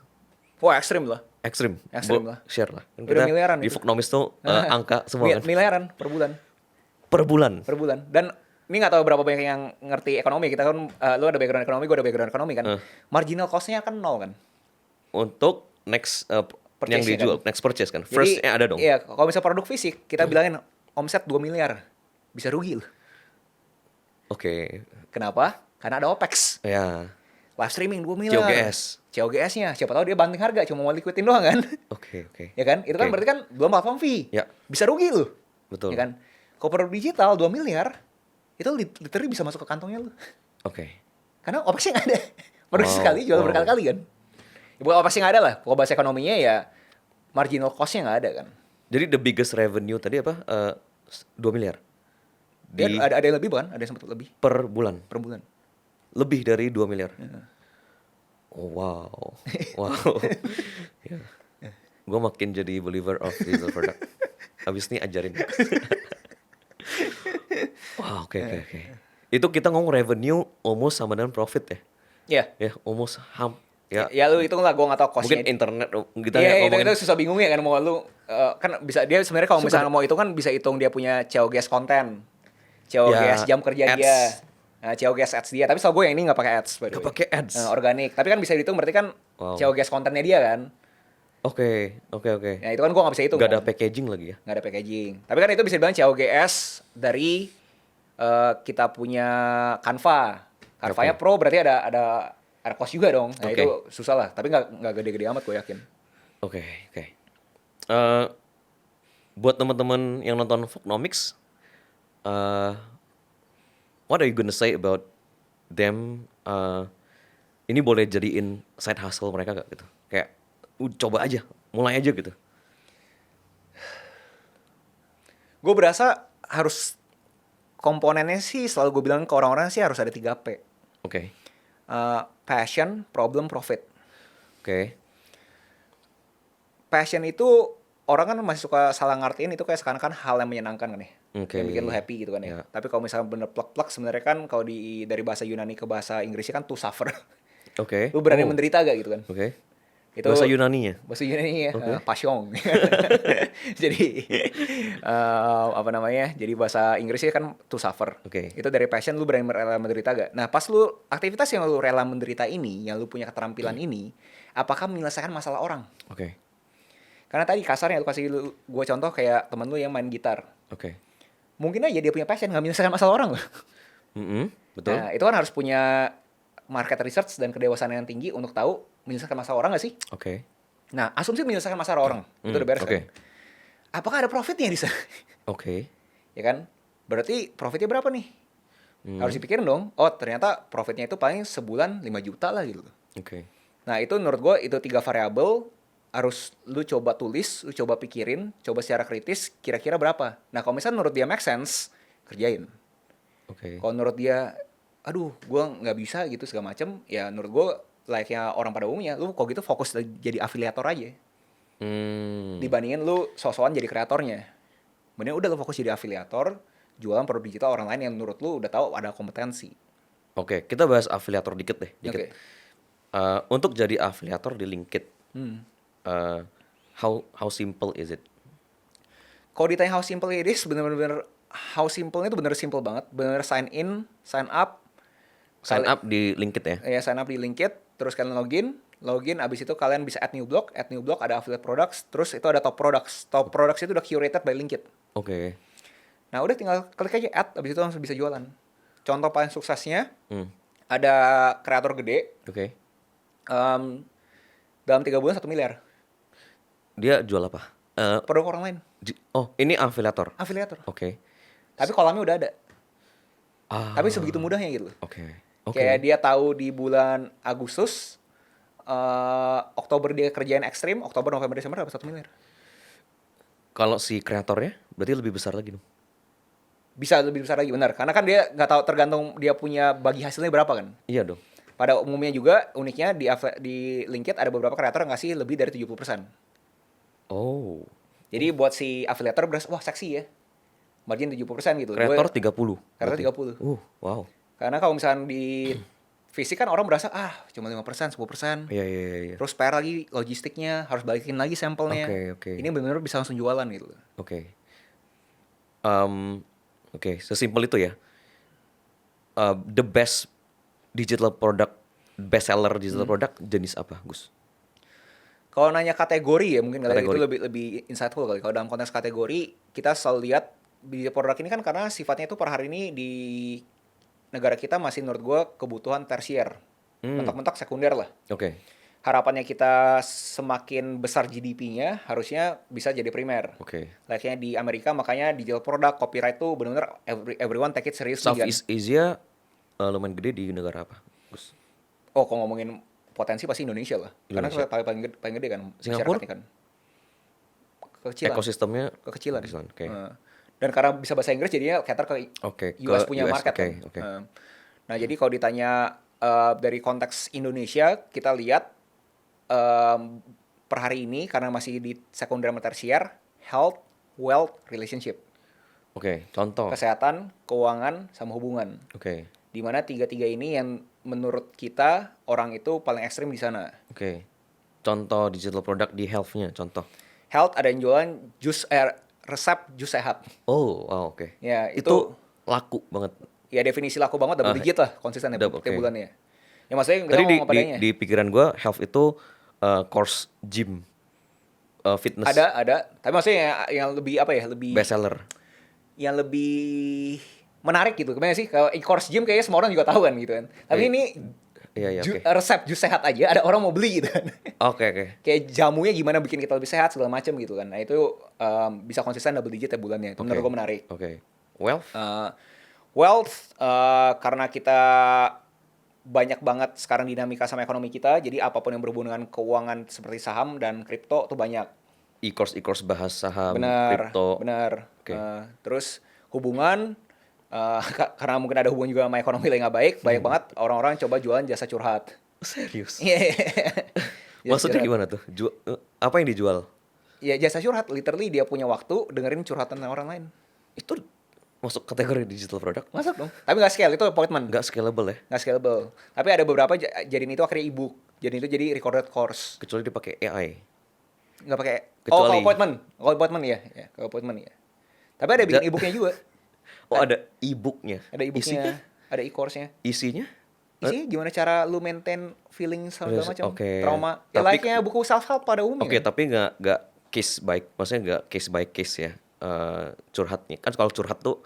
B: Wah ekstrim lah.
A: ekstrim?
B: Ekstrim lah.
A: Share lah. Kan
B: Udah
A: kita
B: miliaran
A: di
B: itu.
A: Fognomis tuh angka semua kan.
B: Miliaran per bulan.
A: Per bulan.
B: Per bulan. Dan ini nggak tahu berapa banyak yang ngerti ekonomi. Kita kan, lu ada background ekonomi, gue ada background ekonomi kan. Marginal cost-nya kan 0 kan.
A: Untuk next yang
B: Purchase-nya
A: dijual,
B: kan.
A: next purchase kan.
B: Jadi,
A: First-nya ada dong.
B: Iya, kalau misalnya produk fisik, kita bilangin omset 2 miliar. Bisa rugi loh.
A: Oke.
B: Kenapa? Karena ada OPEX.
A: Ya.
B: Live streaming 2 miliar.
A: COGS.
B: COGS-nya. Siapa tahu dia banting harga, cuma mau liquidin doang kan.
A: Oke.
B: Ya kan? Itu kan
A: Oke.
B: berarti kan belum platform fee.
A: Ya.
B: Bisa rugi loh.
A: Betul.
B: Ya kan? Kalau produk digital 2 miliar, itu literally bisa masuk ke kantongnya lo.
A: Oke.
B: Karena OPEX-nya nggak ada. Produksi
A: Wow,
B: sekali jual
A: wow.
B: berkali-kali kan. Ya, bukan OPEX-nya nggak ada lah. Kalau bahasa ekonominya ya marginal cost-nya nggak ada kan.
A: Jadi the biggest revenue tadi apa? 2 miliar.
B: Dan ada yang lebih bukan? Ada yang sempat lebih
A: Per bulan.
B: per bulan.
A: Lebih dari 2 miliar. Oh, wow. Ya. Gue makin jadi believer of digital product. Abis ini ajarin. Wow, oke. Itu kita ngomong revenue almost sama dengan profit ya.
B: Iya.
A: Ya, almost ya.
B: Ya lu hitung lah, gue nggak tahu cost-nya.
A: Mungkin internet kita
B: Iya,
A: ngomongin
B: itu susah bingung ya kan mau lu kan bisa dia sebenarnya kalau misalnya mau itu kan bisa hitung dia punya COGS konten, COGS
A: Ya,
B: jam kerja
A: ads.
B: dia, COGS ads dia. Tapi setahu gue yang ini nggak pakai ads. by the
A: Nggak
B: way.
A: pakai ads.
B: Organik. Tapi kan bisa dihitung berarti kan
A: Wow.
B: COGS kontennya dia kan.
A: Oke.
B: Ya itu kan gue nggak bisa hitung.
A: Gak ada
B: kan.
A: packaging lagi ya.
B: Nggak ada packaging. Tapi kan itu bisa dibilang COGS dari kita punya Canva. Canva-nya Pro berarti ada cost juga dong. Nah
A: Oke.
B: itu susah lah. Tapi nggak gede-gede amat gue yakin.
A: Oke. Buat teman-teman yang nonton Fognomics, what are you gonna say about them? Ini boleh jadiin side hustle mereka gak gitu? Kayak coba aja, mulai aja gitu.
B: Gue berasa harus komponennya sih selalu gue bilang ke orang-orang sih harus ada 3P.
A: Oke.
B: Passion, problem, profit.
A: Oke.
B: Passion itu orang kan masih suka salah ngartiin itu kayak seakan-akan hal yang menyenangkan kan ya.
A: Oke.
B: Yang bikin lu happy gitu kan ya.
A: Ya.
B: Tapi kalau misalnya bener plek-plek sebenarnya kan kalau dari bahasa Yunani ke bahasa Inggrisnya kan to suffer.
A: Oke.
B: Lu berani
A: Oh,
B: menderita gak gitu kan.
A: Oke.
B: Itu
A: Bahasa Yunani-nya?
B: bahasa Yunani ya,
A: Oke.
B: pasyong. Jadi apa namanya? Jadi bahasa Inggrisnya kan to suffer.
A: Oke.
B: Itu dari passion, lu berani rela menderita gak? Nah, pas lu aktivitas yang lu rela menderita ini, yang lu punya keterampilan ini, apakah menyelesaikan masalah orang?
A: Oke.
B: Karena tadi kasarnya lu kasih gue contoh kayak temen lu yang main gitar.
A: Oke.
B: Mungkin aja dia punya passion nggak menyelesaikan masalah orang loh.
A: Betul.
B: Nah, itu kan harus punya market research dan kedewasaan yang tinggi untuk tahu menyelesaikan masalah orang nggak sih?
A: Oke.
B: Nah, asumsi menyelesaikan masalah orang itu udah beres
A: Oke.
B: kan? Apakah ada profitnya di sana?
A: Oke.
B: Ya kan? Berarti profitnya berapa nih? Harus dipikirin dong. Oh, ternyata profitnya itu paling sebulan 5 juta lah gitu.
A: Oke.
B: Nah, itu menurut gue itu 3 variabel harus lu coba tulis, lu coba pikirin, coba secara kritis kira-kira berapa. Nah, kalau misalnya menurut dia make sense, kerjain.
A: Oke.
B: Kalau menurut dia, aduh, gue nggak bisa gitu segala macem, ya menurut gue layaknya orang pada umumnya, lu kok gitu fokus jadi afiliator aja. Dibandingin lu sosokan jadi kreatornya. Mending udah lu fokus jadi afiliator, jualan produk digital orang lain yang menurut lu udah tahu ada kompetensi.
A: Oke, kita bahas afiliator dikit deh, dikit.
B: Oke.
A: Untuk jadi afiliator di LinkedIn, uh, how simple is it?
B: Kalau ditanya how simple it is, bener-bener how simple itu bener simple banget. Bener sign in, sign up.
A: Sign up di LinkedIn ya?
B: Ya, sign up di LinkedIn, terus kalian login, abis itu kalian bisa add new blog ada affiliate products, terus itu ada top products. Top products itu udah curated by LinkedIn.
A: Oke.
B: Nah, udah tinggal klik aja add, abis itu langsung bisa jualan. Contoh paling suksesnya,
A: Hmm.
B: ada kreator gede,
A: Oke.
B: dalam 3 bulan 1 miliar.
A: Dia jual apa?
B: Produk orang lain,
A: Oh, ini afiliator.
B: afiliator.
A: Oke.
B: Tapi kolamnya udah ada.
A: Ah.
B: Tapi sebegitu mudahnya gitu.
A: Oke. Oke.
B: Kayak dia tahu di bulan Agustus, Oktober dia kerjain ekstrim, Oktober, November, Desember dapat 1 miliar.
A: Kalau si kreatornya berarti lebih besar lagi dong.
B: Bisa lebih besar lagi, benar. Karena kan dia nggak tahu, tergantung dia punya bagi hasilnya berapa kan.
A: Iya dong.
B: Pada umumnya juga, uniknya di LinkedIn ada beberapa kreator yang ngasih lebih dari 70%.
A: Oh.
B: Jadi buat si afiliator berasa, wah seksi ya. Margin 70% gitu.
A: Kreator 30.
B: Kreator
A: berarti.
B: 30.
A: Wow.
B: Karena kalau misalnya di fisik kan orang berasa, cuma 5%, 10%.
A: Iya.
B: Terus PR lagi logistiknya, harus balikin lagi sampelnya.
A: Oke.
B: Ini benar-benar bisa langsung jualan gitu.
A: Oke. Oke, sesimpel itu ya. The best digital product, best seller digital product jenis apa, Gus?
B: Kalau nanya kategori ya mungkin kali itu
A: Kategori.
B: lebih insightful kali. Kalau dalam konteks kategori, kita selalu lihat di produk ini kan karena sifatnya itu per hari ini di negara kita masih menurut gue kebutuhan tersier. Mentok-mentok sekunder lah.
A: Oke.
B: Harapannya kita semakin besar GDP-nya harusnya bisa jadi primer.
A: Oke.
B: Layaknya di Amerika, makanya digital product, copyright tuh benar-benar everyone take it seriously kan.
A: Southeast Asia lumayan gede di negara apa, Gus?
B: Oh, kalau ngomongin potensi pasti Indonesia lah.
A: Indonesia.
B: Karena paling gede kan
A: Singapura?
B: masyarakatnya kan. Kekecilan.
A: Ekosistemnya
B: Kekecilan.
A: Oke.
B: Dan karena bisa bahasa Inggris jadinya cater ke
A: Oke,
B: US
A: ke
B: punya
A: US,
B: market kan.
A: oke.
B: Nah, jadi kalau ditanya dari konteks Indonesia, kita lihat per hari ini karena masih di sekunder sama tersier, health, wealth, relationship.
A: Oke, contoh.
B: Kesehatan, keuangan, sama hubungan.
A: Oke.
B: Dimana tiga-tiga ini yang menurut kita orang itu paling ekstrim di sana.
A: Oke. Contoh digital product di health-nya, contoh.
B: Health ada yang jualan resep jus sehat.
A: Oh, wow, oke.
B: Ya,
A: Itu laku banget.
B: ya definisi laku banget, double digit lah konsisten ya
A: Oke.
B: tiap bulannya. Ya maksudnya kita
A: Tadi
B: ngomong padanya.
A: di pikiran gue health itu course gym, fitness,
B: Ada. Tapi maksudnya yang lebih apa ya? Lebih
A: best seller.
B: yang lebih menarik gitu. Gimana sih? Kalau e-course gym kayaknya semua orang juga tahu kan gitu kan. Tapi ini
A: Iya, oke.
B: resep jus sehat aja ada orang mau beli gitu kan.
A: Oke.
B: Kayak jamunya gimana bikin kita lebih sehat segala macam gitu kan. Nah itu bisa konsisten double digit ya bulannya. Itu menurut gue menarik.
A: Oke. Wealth?
B: Wealth karena kita banyak banget sekarang dinamika sama ekonomi kita. Jadi apapun yang berhubungan dengan keuangan seperti saham dan kripto tuh banyak.
A: E-course bahas saham,
B: Benar.
A: kripto.
B: Oke. Terus hubungan karena mungkin ada hubungan juga sama ekonomi yang nggak baik, banyak banget orang-orang coba jualan jasa curhat.
A: Serius?
B: Iya.
A: Maksudnya gimana tuh? Apa yang dijual?
B: Ya jasa curhat, literally dia punya waktu dengerin curhatan orang lain.
A: Itu masuk kategori digital product?
B: Masuk dong. Tapi nggak scale, itu appointment.
A: Nggak scalable ya?
B: Nggak scalable. Tapi ada beberapa jadiin itu akhirnya e-book. Jadi itu jadi recorded course.
A: Kecuali dipakai AI.
B: Nggak pakai.
A: Kecuali-
B: Kalau appointment ya. Kalau appointment ya. Tapi ada bikin e-booknya juga.
A: Oh, ada e-booknya.
B: Ada
A: Isinya?
B: e-booknya, ada e-course-nya.
A: Isinya?
B: Isinya gimana cara lu maintain feeling segala macam,
A: Oke.
B: trauma. Ya
A: Tapi-
B: like-nya buku self-help pada umumnya.
A: Oke,
B: kan?
A: tapi nggak case by, maksudnya nggak case by case ya. Curhatnya kan, kalau curhat tuh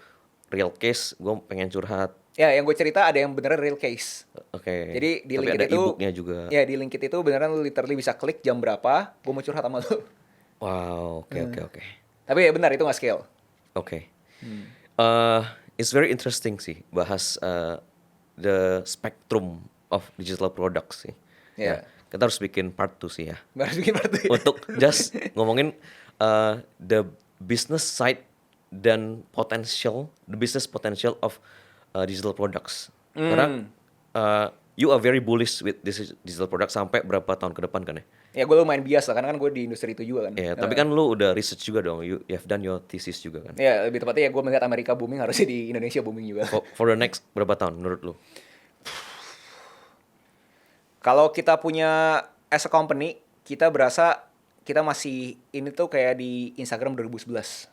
A: real case, gue pengen curhat.
B: Ya, yang gue cerita ada yang beneran real case.
A: Oke.
B: Jadi di
A: tapi
B: link
A: ada
B: itu
A: e-booknya juga.
B: Ya, di link itu beneran lu literally bisa klik jam berapa, gue mau curhat sama lu.
A: Wow, oke
B: Hmm.
A: oke.
B: Tapi ya benar itu nggak scale.
A: Oke. It's very interesting sih bahas the spectrum of digital products sih.
B: Yeah.
A: Ya, kita harus bikin part 2 sih ya.
B: Baru bikin part itu.
A: Untuk just ngomongin the business side dan the business potential of digital products. Karena you are very bullish with this digital product sampai berapa tahun ke depan kan ya?
B: Ya gue lumayan bias lah, karena kan gue di industri itu juga kan.
A: Ya, tapi kan lu udah research juga dong. You have done your thesis juga kan.
B: Ya lebih tepatnya ya gue melihat Amerika booming, harusnya di Indonesia booming juga.
A: For the next berapa tahun menurut lu?
B: Kalau kita punya as a company, kita berasa kita masih ini tuh kayak di Instagram 2011.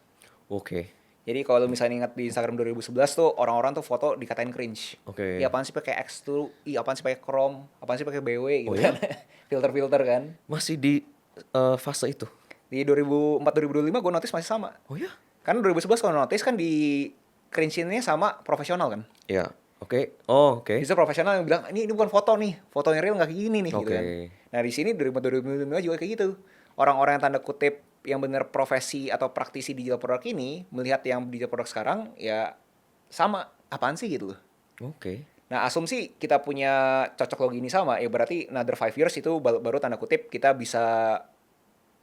A: Oke.
B: Jadi kalau misalnya ingat di Instagram 2011 tuh orang-orang tuh foto dikatain cringe.
A: Oke.
B: Iya, apaan sih pakai X2, apaan sih pakai Chrome, apaan sih pakai BW gitu
A: Oh, ya?
B: kan. Filter-filter kan.
A: Masih di fase itu.
B: Di 2004 2025 gue notice masih sama.
A: Oh ya?
B: Kan 2011 kalau notice kan di cringe-nya sama profesional kan.
A: Ya. Oke. Oh, oke.
B: Bisa profesional yang bilang ini bukan foto nih, fotonya real nggak kayak gini nih gitu
A: Oke.
B: kan. Nah di sini 2005 juga kayak gitu. Orang-orang yang tanda kutip yang bener profesi atau praktisi digital product ini melihat yang digital product sekarang ya sama, apaan sih gitu loh.
A: Oke.
B: Nah asumsi kita punya cocok logi ini sama, ya berarti another 5 years itu baru tanda kutip kita bisa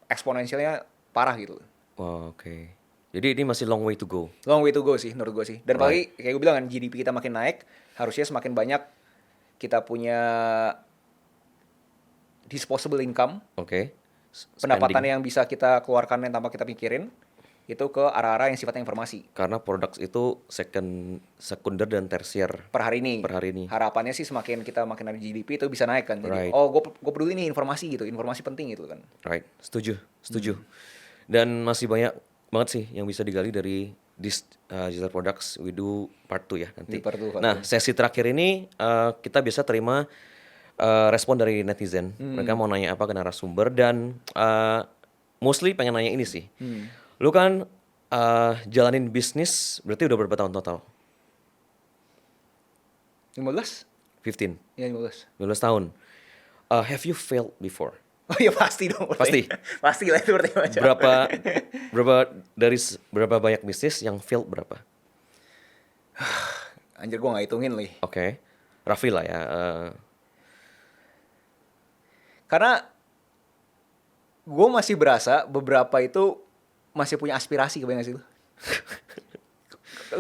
B: eksponensialnya parah gitu.
A: Wah, oke. Jadi ini masih long way to go.
B: Long way to go sih menurut gue sih. Dan
A: Right.
B: apalagi kayak gue bilang kan GDP kita makin naik, harusnya semakin banyak kita punya disposable income,
A: Oke.
B: pendapatan
A: Spending.
B: yang bisa kita keluarkan yang tanpa kita pikirin, itu ke arah-arah yang sifatnya informasi.
A: Karena produk itu sekunder dan tersier
B: Per hari ini.
A: per hari ini.
B: Harapannya sih semakin kita makin ada GDP itu bisa naik kan. Jadi,
A: Right.
B: oh gue peduli nih informasi gitu, informasi penting gitu kan.
A: Right. Setuju. Dan masih banyak banget sih yang bisa digali dari this digital products. We do part 2 ya nanti.
B: Di part 2.
A: Nah, sesi terakhir ini kita bisa terima respon dari netizen. Mereka mau nanya apa ke narasumber dan mostly pengen nanya ini sih. Lu kan jalanin bisnis berarti udah berapa tahun total?
B: 15?
A: 15.
B: Ya 15.
A: 15 tahun. Have you failed before?
B: Oh iya pasti dong.
A: Pasti?
B: Pasti lah itu berarti macam.
A: Berapa banyak bisnis yang failed berapa?
B: Anjir gue gak hitungin lih.
A: Oke. Roughly lah ya.
B: Karena gue masih berasa beberapa itu masih punya aspirasi, kebayang gak sih lu?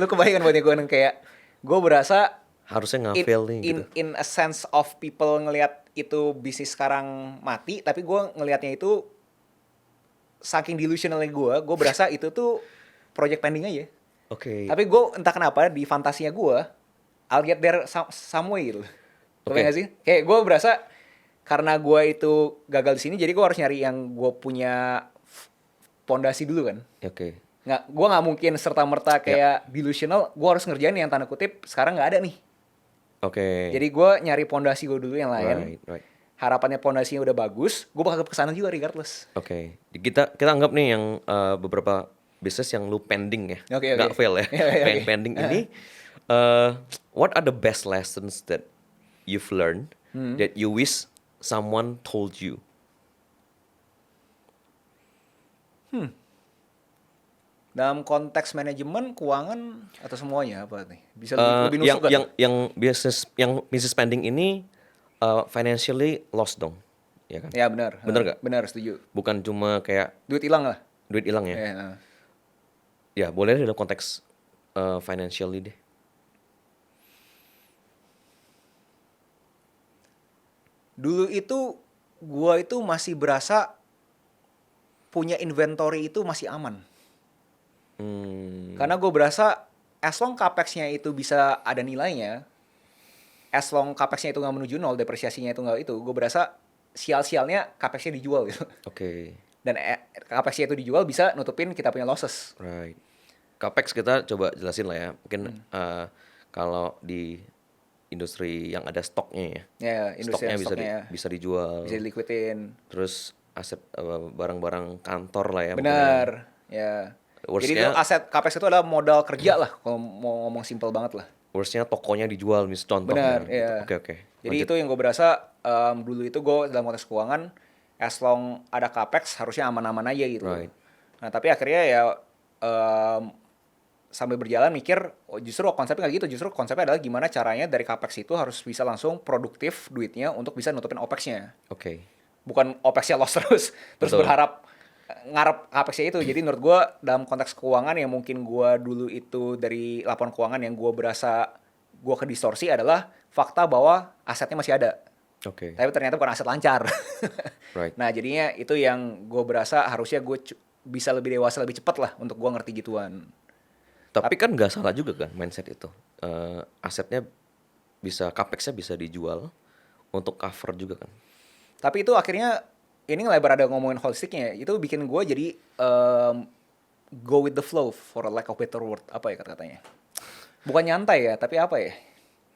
B: Lu kebayang buatnya gue kayak gue berasa
A: Harusnya nggak fail nih gitu.
B: in a sense of people ngelihat itu bisnis sekarang mati, tapi gue ngelihatnya itu saking delusionalnya gue berasa itu tuh project pending aja.
A: Oke.
B: Tapi gue entah kenapa di fantasinya gue, I'll get there some way gitu. Kebayang
A: Oke.
B: gak sih? Kayak gue berasa karena gue itu gagal di sini, jadi gue harus nyari yang gue punya pondasi dulu kan.
A: Oke.
B: Gue nggak mungkin serta merta kayak delusional. Gue harus ngerjain yang tanda kutip sekarang nggak ada nih.
A: Oke.
B: Jadi gue nyari pondasi gue dulu yang lain.
A: Right.
B: Harapannya pondasinya udah bagus, gue bakal kesana juga regardless.
A: Oke. Kita anggap nih yang beberapa bisnis yang lu pending ya.
B: Oke.
A: Nggak fail ya.
B: Oke.
A: Pending ini what are the best lessons that you've learned that you wish someone told you?
B: Dalam konteks manajemen, keuangan atau semuanya apa nih? Bisa lebih
A: yang
B: nusuk kan?
A: yang bisnis pending ini financially lost dong, ya kan?
B: Ya benar.
A: Bener nggak?
B: Benar, setuju.
A: Bukan cuma kayak
B: Duit hilang lah.
A: duit hilang ya.
B: Ya.
A: Ya, boleh dalam konteks financially deh.
B: Dulu itu gua itu masih berasa punya inventory itu masih aman. Karena gue berasa as long capex-nya itu bisa ada nilainya, as long capex-nya itu nggak menuju nol, depresiasinya itu nggak itu, gue berasa sial-sialnya capex-nya dijual gitu.
A: Oke.
B: Dan capex-nya itu dijual bisa nutupin kita punya losses.
A: Right. Capex kita coba jelasin lah ya. Mungkin kalau di industri yang ada stoknya ya.
B: Ya, industri
A: Stoknya
B: yang stoknya
A: bisa dijual.
B: bisa diliquidin.
A: Terus aset barang-barang kantor lah ya.
B: Benar. Ya. Jadi itu
A: Worst-nya
B: aset capex itu adalah modal kerja lah kalau mau ngomong simpel banget lah.
A: worst-nya tokonya dijual contohnya.
B: Benar,
A: Gitu.
B: ya.
A: Oke.
B: Jadi
A: Lanjut.
B: itu yang gue berasa dulu itu gue dalam konteks keuangan as long ada capex harusnya aman-aman aja gitu.
A: Right.
B: Nah tapi akhirnya ya sambil berjalan mikir justru konsepnya nggak gitu, justru konsepnya adalah gimana caranya dari capex itu harus bisa langsung produktif duitnya untuk bisa nutupin opexnya.
A: Oke.
B: Bukan opexnya loss terus
A: Betul.
B: berharap ngarep capexnya itu. Jadi menurut gue dalam konteks keuangan yang mungkin gue dulu itu dari laporan keuangan yang gue berasa gue kedistorsi adalah fakta bahwa asetnya masih ada.
A: Oke.
B: Tapi ternyata bukan aset lancar.
A: Right.
B: Nah jadinya itu yang gue berasa harusnya gue bisa lebih dewasa, lebih cepat lah untuk gue ngerti gituan.
A: Tapi kan nggak salah juga kan mindset itu. Asetnya capexnya bisa dijual untuk cover juga kan.
B: Tapi itu akhirnya ini ngelebar ada ngomongin holistiknya, itu bikin gue jadi go with the flow for a lack of better word, apa ya kata-katanya. Bukan nyantai ya, tapi apa ya?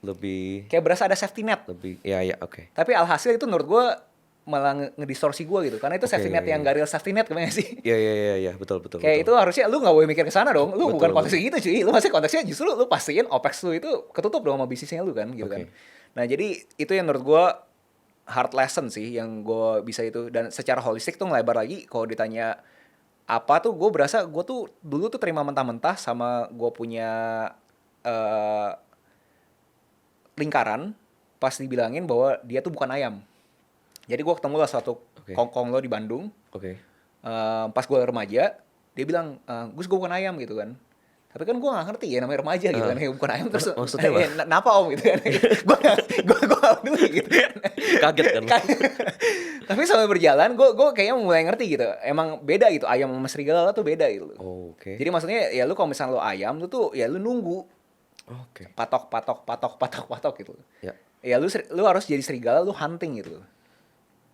A: Lebih
B: Kayak berasa ada safety net.
A: ya oke.
B: Tapi alhasil itu menurut gue malah ngedistorsi gue gitu. Karena itu safety net yang gak real safety net kemana sih?
A: Iya, betul.
B: Kayak itu harusnya lu gak boleh mikir ke sana dong. Lu
A: Betul,
B: bukan konteksnya gitu cuy. Lu masih konteksnya justru lu pastiin OPEX lu itu ketutup dong sama bisnisnya lu kan gitu kan. Nah jadi itu yang menurut gue hard lesson sih yang gue bisa itu. Dan secara holistik tuh ngelebar lagi kalau ditanya apa tuh gue berasa gue tuh dulu tuh terima mentah-mentah sama gue punya lingkaran pas dibilangin bahwa dia tuh bukan ayam. Jadi gue ketemu lah suatu kongkong lo di Bandung.
A: Oke.
B: Pas gue remaja, dia bilang, Gus gue bukan ayam gitu kan. Tapi kan gue gak ngerti ya namanya remaja gitu kan. Bukan ayam terus,
A: maksudnya apa?
B: Kenapa om gitu kan. Gue gak peduli gitu.
A: Kaget kan?
B: Tapi sampai berjalan, gue kayaknya mulai ngerti gitu. Emang beda gitu, ayam sama serigala tuh beda gitu.
A: Oke.
B: Jadi maksudnya ya lu kalau misalnya lu ayam, lu tuh ya lu nunggu.
A: Oke.
B: Patok gitu.
A: Ya.
B: Ya lu harus jadi serigala, lu hunting gitu.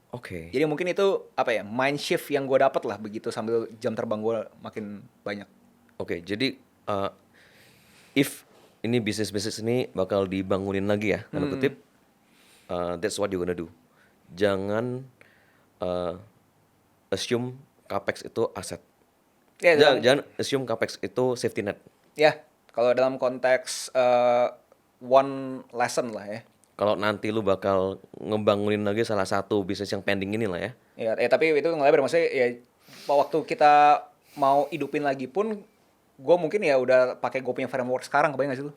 A: Oke.
B: Jadi mungkin itu apa ya, mind shift yang gue dapat lah begitu sambil jam terbang gue makin banyak.
A: Oke, jadi if ini bisnis ini bakal dibangunin lagi ya, tanda kutip, that's what you gonna do. Jangan assume capex itu aset.
B: Ya,
A: Jangan assume capex itu safety net.
B: Ya, kalau dalam konteks one lesson lah ya.
A: Kalau nanti lu bakal ngebangunin lagi salah satu bisnis yang pending ini lah ya.
B: Ya, tapi itu ngelebar maksudnya ya waktu kita mau hidupin lagi pun gue mungkin ya udah pakai gue punya framework sekarang, kebayang gak sih lu?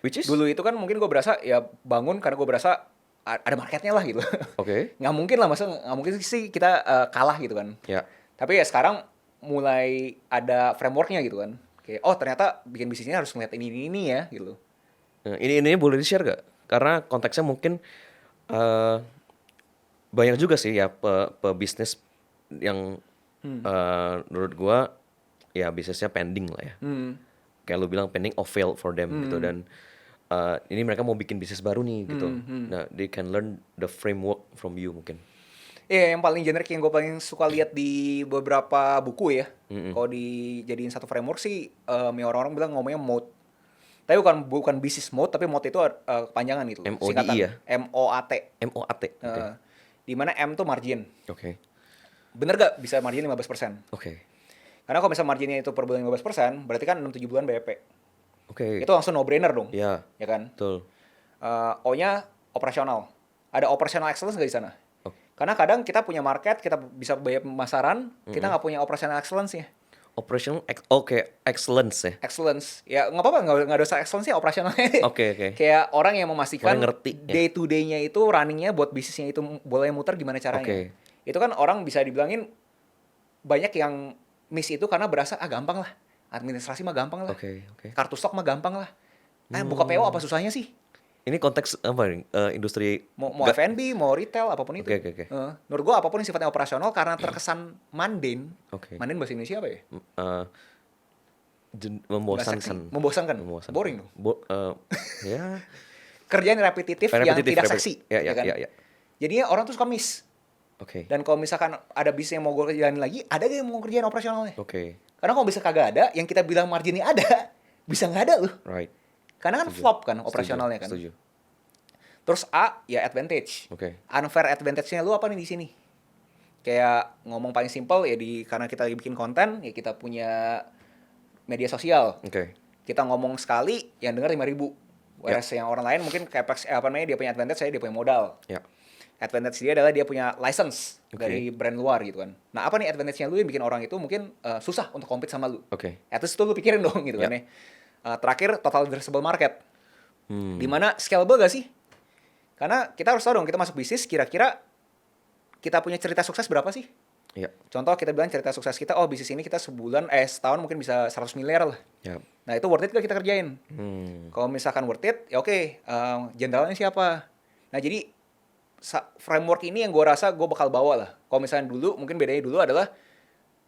A: Which is?
B: Dulu itu kan mungkin gue berasa ya bangun karena gue berasa ada marketnya lah gitu.
A: Oke.
B: Nggak mungkin lah, maksudnya nggak mungkin sih kita kalah gitu kan.
A: Ya.
B: Tapi ya sekarang mulai ada frameworknya gitu kan. Kayak ternyata bikin bisnisnya harus ngeliat ini ya gitu.
A: Nah, ini boleh di-share gak? Karena konteksnya mungkin banyak juga sih ya pebisnis yang menurut gua ya bisnisnya pending lah ya. Kayak lu bilang pending or failed for them gitu, dan ini mereka mau bikin bisnis baru nih gitu. Nah, they can learn the framework from you mungkin.
B: Iya, yang paling generik yang gue paling suka lihat di beberapa buku ya. Kalau dijadiin satu framework sih, orang-orang bilang ngomongnya mode. Tapi bukan business mode, tapi mode itu kepanjangan gitu.
A: MODE
B: singkatan,
A: ya?
B: MOAT.
A: MOAT. Oke.
B: Di mana M tuh margin.
A: Oke.
B: Bener gak bisa margin 15%?
A: Oke.
B: Karena kalau misalnya marginnya itu per bulan 15%, berarti kan 6-7 bulan BEP.
A: Oke.
B: Itu langsung no-brainer dong.
A: Ya.
B: Ya kan?
A: Betul.
B: O-nya operasional. Ada operational excellence nggak di sana?
A: Oh.
B: Karena kadang kita punya market, kita bisa bayar pemasaran, kita nggak punya operational excellence-nya.
A: Operational excellence ya.
B: Excellence. Ya nggak apa-apa, nggak dosa excellence ya operasionalnya.
A: Oke.
B: Kayak orang yang memastikan
A: Orang ngerti, ya.
B: day to day-nya itu, runningnya buat bisnisnya itu boleh muter gimana caranya.
A: Oke.
B: Itu kan orang bisa dibilangin banyak yang miss itu karena berasa gampang lah. Administrasi mah gampang lah.
A: Oke.
B: Kartu stok mah gampang lah. Buka PO apa susahnya sih?
A: Ini konteks apa nih? Industri
B: Mau F&B, mau retail, apapun itu.
A: Oke.
B: Menurut gue apapun yang sifatnya operasional karena terkesan mundane.
A: Oke.
B: Mundane bahasa Indonesia apa ya?
A: Membosankan.
B: Membosankan. Boring dong.
A: Ya.
B: Kerjaan repetitif yang tidak
A: repetitif.
B: seksi.
A: Ya.
B: Jadinya orang tuh suka miss.
A: Oke.
B: Dan kalau misalkan ada bisnis yang mau gue kerjain lagi, ada gak yang mau kerjain operasionalnya?
A: Oke.
B: Karena kalau bisa kagak ada, yang kita bilang marginnya ada, bisa nggak ada loh.
A: Right.
B: Karena kan
A: Setuju.
B: flop kan
A: Setuju.
B: operasionalnya kan.
A: Setuju.
B: Terus A, ya advantage.
A: Oke.
B: Unfair advantage-nya lu apa nih di sini? Kayak ngomong paling simpel ya karena kita lagi bikin konten, ya kita punya media sosial.
A: Oke.
B: Kita ngomong sekali, yang denger 5.000. Whereas yang orang lain mungkin capex, dia punya advantage, dia punya modal.
A: Ya.
B: Advantage dia adalah dia punya license
A: Oke.
B: dari brand luar gitu kan. Nah apa nih advantage-nya lu yang bikin orang itu mungkin susah untuk compete sama lu?
A: Oke.
B: At least itu lu pikirin dong gitu kan ya. Terakhir total addressable market. Dimana scalable gak sih? Karena kita harus tahu dong kita masuk bisnis kira-kira kita punya cerita sukses berapa sih?
A: Ya.
B: Contoh kita bilang cerita sukses kita, bisnis ini kita setahun mungkin bisa 100 miliar lah.
A: Ya.
B: Nah itu worth it gak kita kerjain? Kalau misalkan worth it, ya oke, jenderalnya siapa? Nah jadi framework ini yang gue rasa gue bakal bawa lah. Kalau misalkan dulu, mungkin bedanya dulu adalah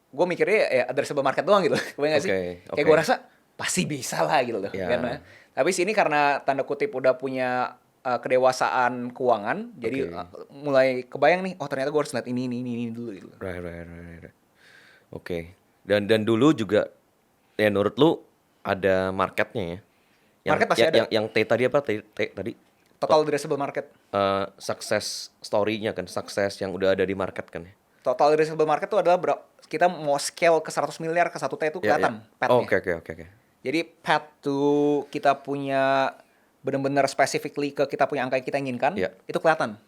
B: gue mikirnya ya addressable market doang gitu. Kebayang gak sih? Kayak gue rasa pasti bisa lah gitu loh.
A: Ya.
B: Kan? Tapi sini karena tanda kutip udah punya kedewasaan keuangan, jadi mulai kebayang nih, ternyata gue harus lihat ini dulu gitu.
A: Right. Oke. Dan dulu juga ya menurut lu ada marketnya ya?
B: Market pasti ada.
A: Yang T tadi apa? T tadi?
B: Total addressable market.
A: Success story-nya kan, sukses yang udah ada di market kan ya?
B: Total addressable market itu adalah kita mau scale ke 100 miliar ke 1 T itu kelihatan path-nya.
A: Oke.
B: Jadi path to kita punya benar-benar specifically ke kita punya angka yang kita inginkan, itu kelihatan.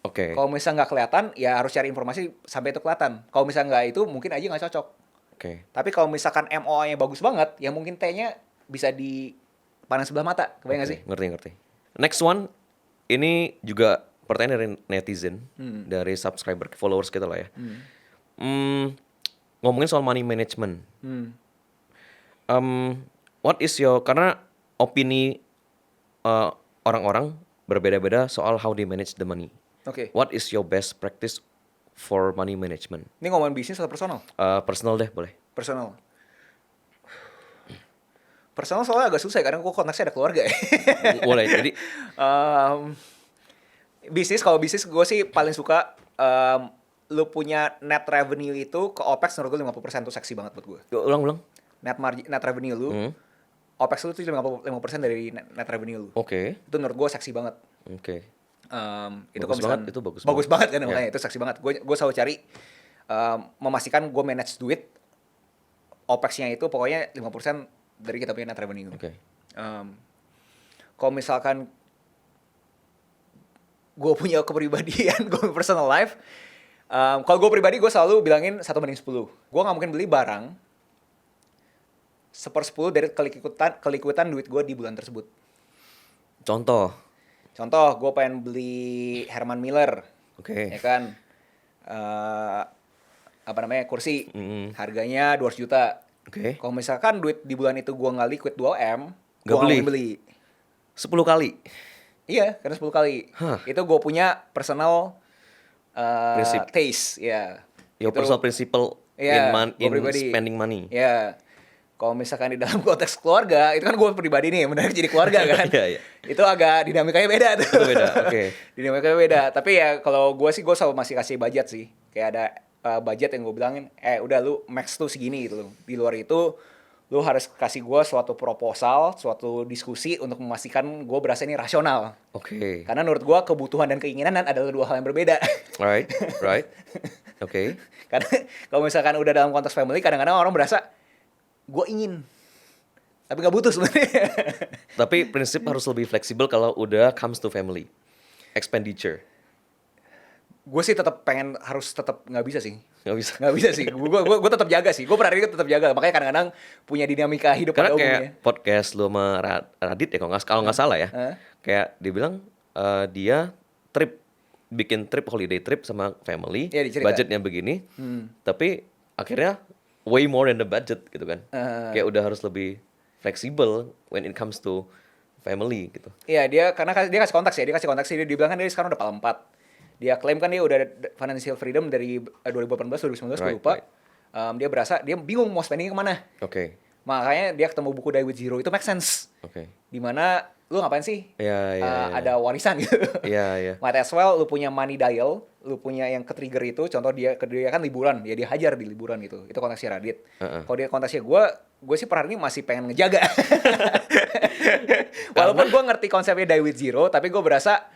A: Oke.
B: Kalau misalnya nggak kelihatan, ya harus cari informasi sampai itu kelihatan. Kalau misalnya nggak itu, mungkin aja nggak cocok.
A: Oke.
B: Tapi kalau misalkan MOA-nya bagus banget, ya mungkin T-nya bisa dipandang sebelah mata. Kebayang nggak sih?
A: Ngerti. Next one, ini juga pertanyaan dari netizen, dari subscriber, followers kita lah ya. Ngomongin soal money management. What is your, karena opini orang-orang berbeda-beda soal how they manage the money.
B: Oke.
A: What is your best practice for money management?
B: Ini ngomongin bisnis atau personal?
A: Personal deh, boleh.
B: Personal soalnya agak susah karena gue konteksnya ada keluarga ya.
A: Boleh, jadi
B: kalau bisnis gue sih paling suka lu punya net revenue itu ke OPEX menurut gue 50% tuh seksi banget buat gue.
A: ulang.
B: Net revenue lu, OPEX lu tuh 55% dari net revenue lu.
A: Oke.
B: Itu menurut gue seksi banget.
A: Oke.
B: Itu
A: Bagus
B: kalau misalkan,
A: banget, itu bagus
B: banget kan
A: Yeah.
B: makanya itu seksi banget. Gue selalu cari memastikan gue manage duit OPEX-nya itu pokoknya 5% dari kita punya net revenue.
A: Oke.
B: Kalau misalkan gue punya kepribadian, gue personal life, kalau gue pribadi gue selalu bilangin 1/10. Gue nggak mungkin beli barang 1/10 dari kelikutan duit gue di bulan tersebut.
A: Contoh,
B: gue pengen beli Herman Miller, ya kan, kursi, harganya 200 juta.
A: Oke.
B: Kalau misalkan duit di bulan itu gue nggak liquid 2M, gue nggak mungkin beli.
A: 10 kali.
B: Iya, karena 10 kali. Itu gue punya personal taste, ya.
A: Your
B: Itu,
A: personal principle
B: yeah,
A: in spending money.
B: Ya. Kalau misalkan di dalam konteks keluarga, itu kan gue pribadi nih, menarik jadi keluarga kan.
A: Iya.
B: Itu agak dinamikanya beda tuh.
A: Itu beda, oke.
B: Dinamikanya beda. Tapi ya kalau gue sih, gue selalu masih kasih budget sih. Kayak ada budget yang gue bilangin, udah lu max tuh segini gitu loh. Di luar itu, lu harus kasih gue suatu proposal, suatu diskusi untuk memastikan gue berasa ini rasional.
A: Oke.
B: Karena menurut gue kebutuhan dan keinginan adalah dua hal yang berbeda.
A: Right. Oke.
B: Karena kalau misalkan udah dalam konteks family, kadang-kadang orang berasa gue ingin, tapi nggak butuh sebenarnya.
A: Tapi prinsip harus lebih fleksibel kalau udah comes to family expenditure.
B: Gue sih harus tetap nggak bisa sih.
A: Nggak bisa.
B: Gue tetap jaga sih. Gue pernah tetap jaga. Makanya kadang-kadang punya dinamika hidup
A: Karena
B: pada
A: kayak
B: umumnya.
A: podcast lu sama Radit ya kalau nggak salah ya. Kayak dibilang dia bikin trip holiday trip sama family, budgetnya begini, tapi akhirnya way more than the budget gitu kan. Kayak udah harus lebih fleksibel when it comes to family gitu.
B: Iya, karena dia kasih konteks ya. Dia bilang kan dia sekarang udah 44. Dia klaim kan dia udah financial freedom dari 2018, 2019, gue lupa. Dia bingung mau spending kemana.
A: Oke.
B: Makanya dia ketemu buku Die with Zero, itu make sense.
A: Oke.
B: Dimana lu ngapain sih?
A: Iya, iya, iya.
B: Ada warisan gitu.
A: Iya, iya.
B: Might as well lu punya money dial, lu punya yang ke-trigger itu, contoh dia kan liburan, ya dia hajar di liburan gitu. Itu konteksnya Radit. Kalau dia konteksnya gue sih per hari ini masih pengen ngejaga. Walaupun gue ngerti konsepnya die with zero, tapi gue berasa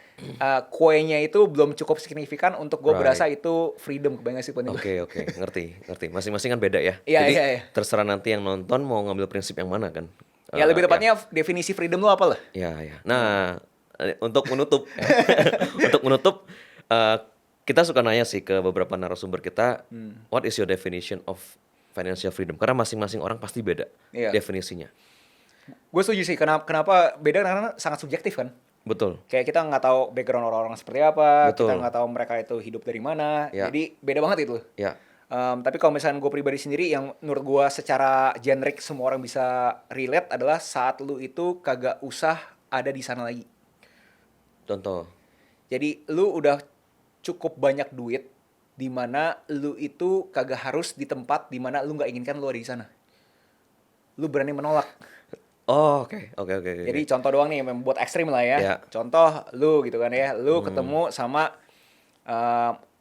B: kuenya itu belum cukup signifikan untuk gue berasa itu freedom, kebayang gak sih poin itu?
A: Oke, ngerti. Masing-masing kan beda ya.
B: Iya,
A: Jadi
B: iya.
A: terserah nanti yang nonton mau ngambil prinsip yang mana kan.
B: Ya lebih tepatnya definisi freedom lu apa lah?
A: Ya. Nah, untuk menutup, untuk menutup, kita suka nanya sih ke beberapa narasumber kita, what is your definition of financial freedom? Karena masing-masing orang pasti beda definisinya.
B: Gue setuju sih, kenapa beda karena sangat subjektif kan.
A: Betul.
B: Kayak kita nggak tahu background orang-orang seperti apa,
A: Betul.
B: kita nggak tahu mereka itu hidup dari mana,
A: Ya.
B: jadi beda banget itu.
A: Ya.
B: Tapi kalau misalnya gue pribadi sendiri, yang menurut gue secara generik semua orang bisa relate adalah saat lu itu kagak usah ada di sana lagi.
A: Contoh.
B: Jadi lu udah cukup banyak duit di mana lu itu kagak harus di tempat di mana lu nggak inginkan lu ada di sana. Lu berani menolak.
A: Oh, oke.
B: Jadi contoh doang nih, membuat ekstrim lah ya.
A: Ya.
B: Contoh lu gitu kan ya, lu ketemu sama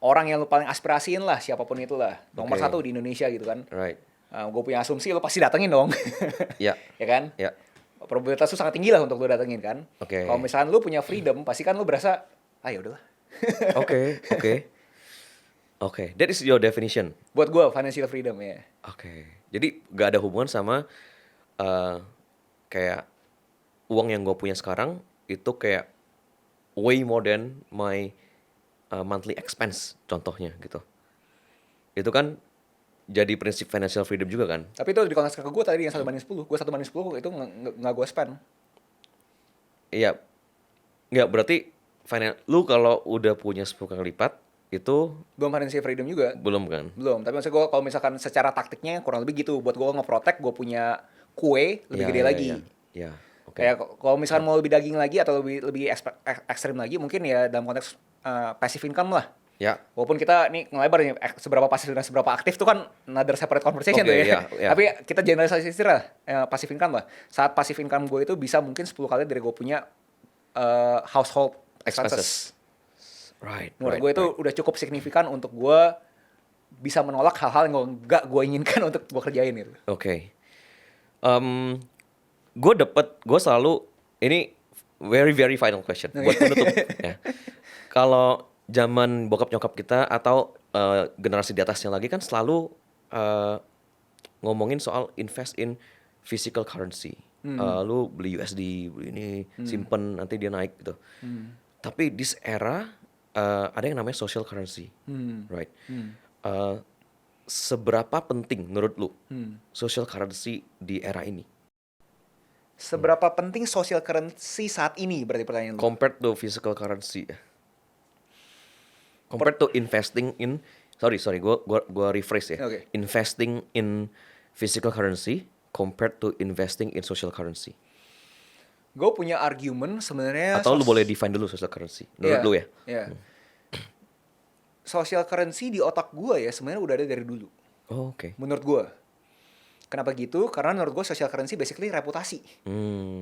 B: orang yang lu paling aspirasiin lah, siapapun itulah. Nomor
A: Oke.
B: 1 di Indonesia gitu kan.
A: Right.
B: Gue punya asumsi lu pasti datengin dong.
A: Ya.
B: Ya kan?
A: Ya.
B: Probabilitas lu sangat tinggi lah untuk lu datengin kan.
A: Oke.
B: Kalau misalnya lu punya freedom, pasti kan lu berasa, ya udahlah.
A: Oke. That is your definition.
B: Buat gue financial freedom ya.
A: Oke. Jadi gak ada hubungan sama kayak uang yang gue punya sekarang itu kayak way more than my monthly expense contohnya gitu. Itu kan jadi prinsip financial freedom juga kan.
B: Tapi itu di konteks ke gue tadi yang 1/10. Gue 1/10 itu nggak gue spend.
A: Iya. Nggak berarti lu kalau udah punya 10 kali lipat itu
B: Belum financial freedom juga.
A: belum kan?
B: Belum, tapi maksud gue kalau misalkan secara taktiknya kurang lebih gitu. Buat gue nge-protect gue punya kue lebih gede lagi.
A: Iya. Oke.
B: Kayak kalau misalkan mau lebih daging lagi atau lebih ekstrim lagi, mungkin ya dalam konteks passive income lah.
A: Ya.
B: Walaupun kita nih ngelebar nih, seberapa pasif dan seberapa aktif tuh kan another separate conversation
A: Oke,
B: tuh ya.
A: iya.
B: Tapi kita generalisasi lah, passive income lah. Saat passive income gue itu bisa mungkin 10 kali dari gue punya household expenses.
A: Right.
B: Menurut gue itu udah cukup signifikan untuk gue bisa menolak hal-hal yang gak gue inginkan untuk gue kerjain gitu.
A: Oke. Gue selalu, ini very final question buat penutup ya. Kalau zaman bokap nyokap kita atau generasi di atasnya lagi kan selalu ngomongin soal invest in physical currency. Lu beli USD, beli ini, simpen nanti dia naik gitu. Tapi this era ada yang namanya social currency, right? Seberapa penting menurut lu social currency di era ini?
B: Seberapa penting social currency saat ini berarti pertanyaan lu?
A: Compared to physical currency. Compared to investing in, sorry, gua rephrase ya.
B: Okay.
A: Investing in physical currency compared to investing in social currency.
B: Gue punya argumen sebenarnya.
A: Atau lu boleh define dulu social currency menurut lu ya?
B: Iya. Social currency di otak gue ya sebenarnya udah ada dari dulu.
A: Oh, oke.
B: Menurut gue. Kenapa gitu? Karena menurut gue social currency basically reputasi.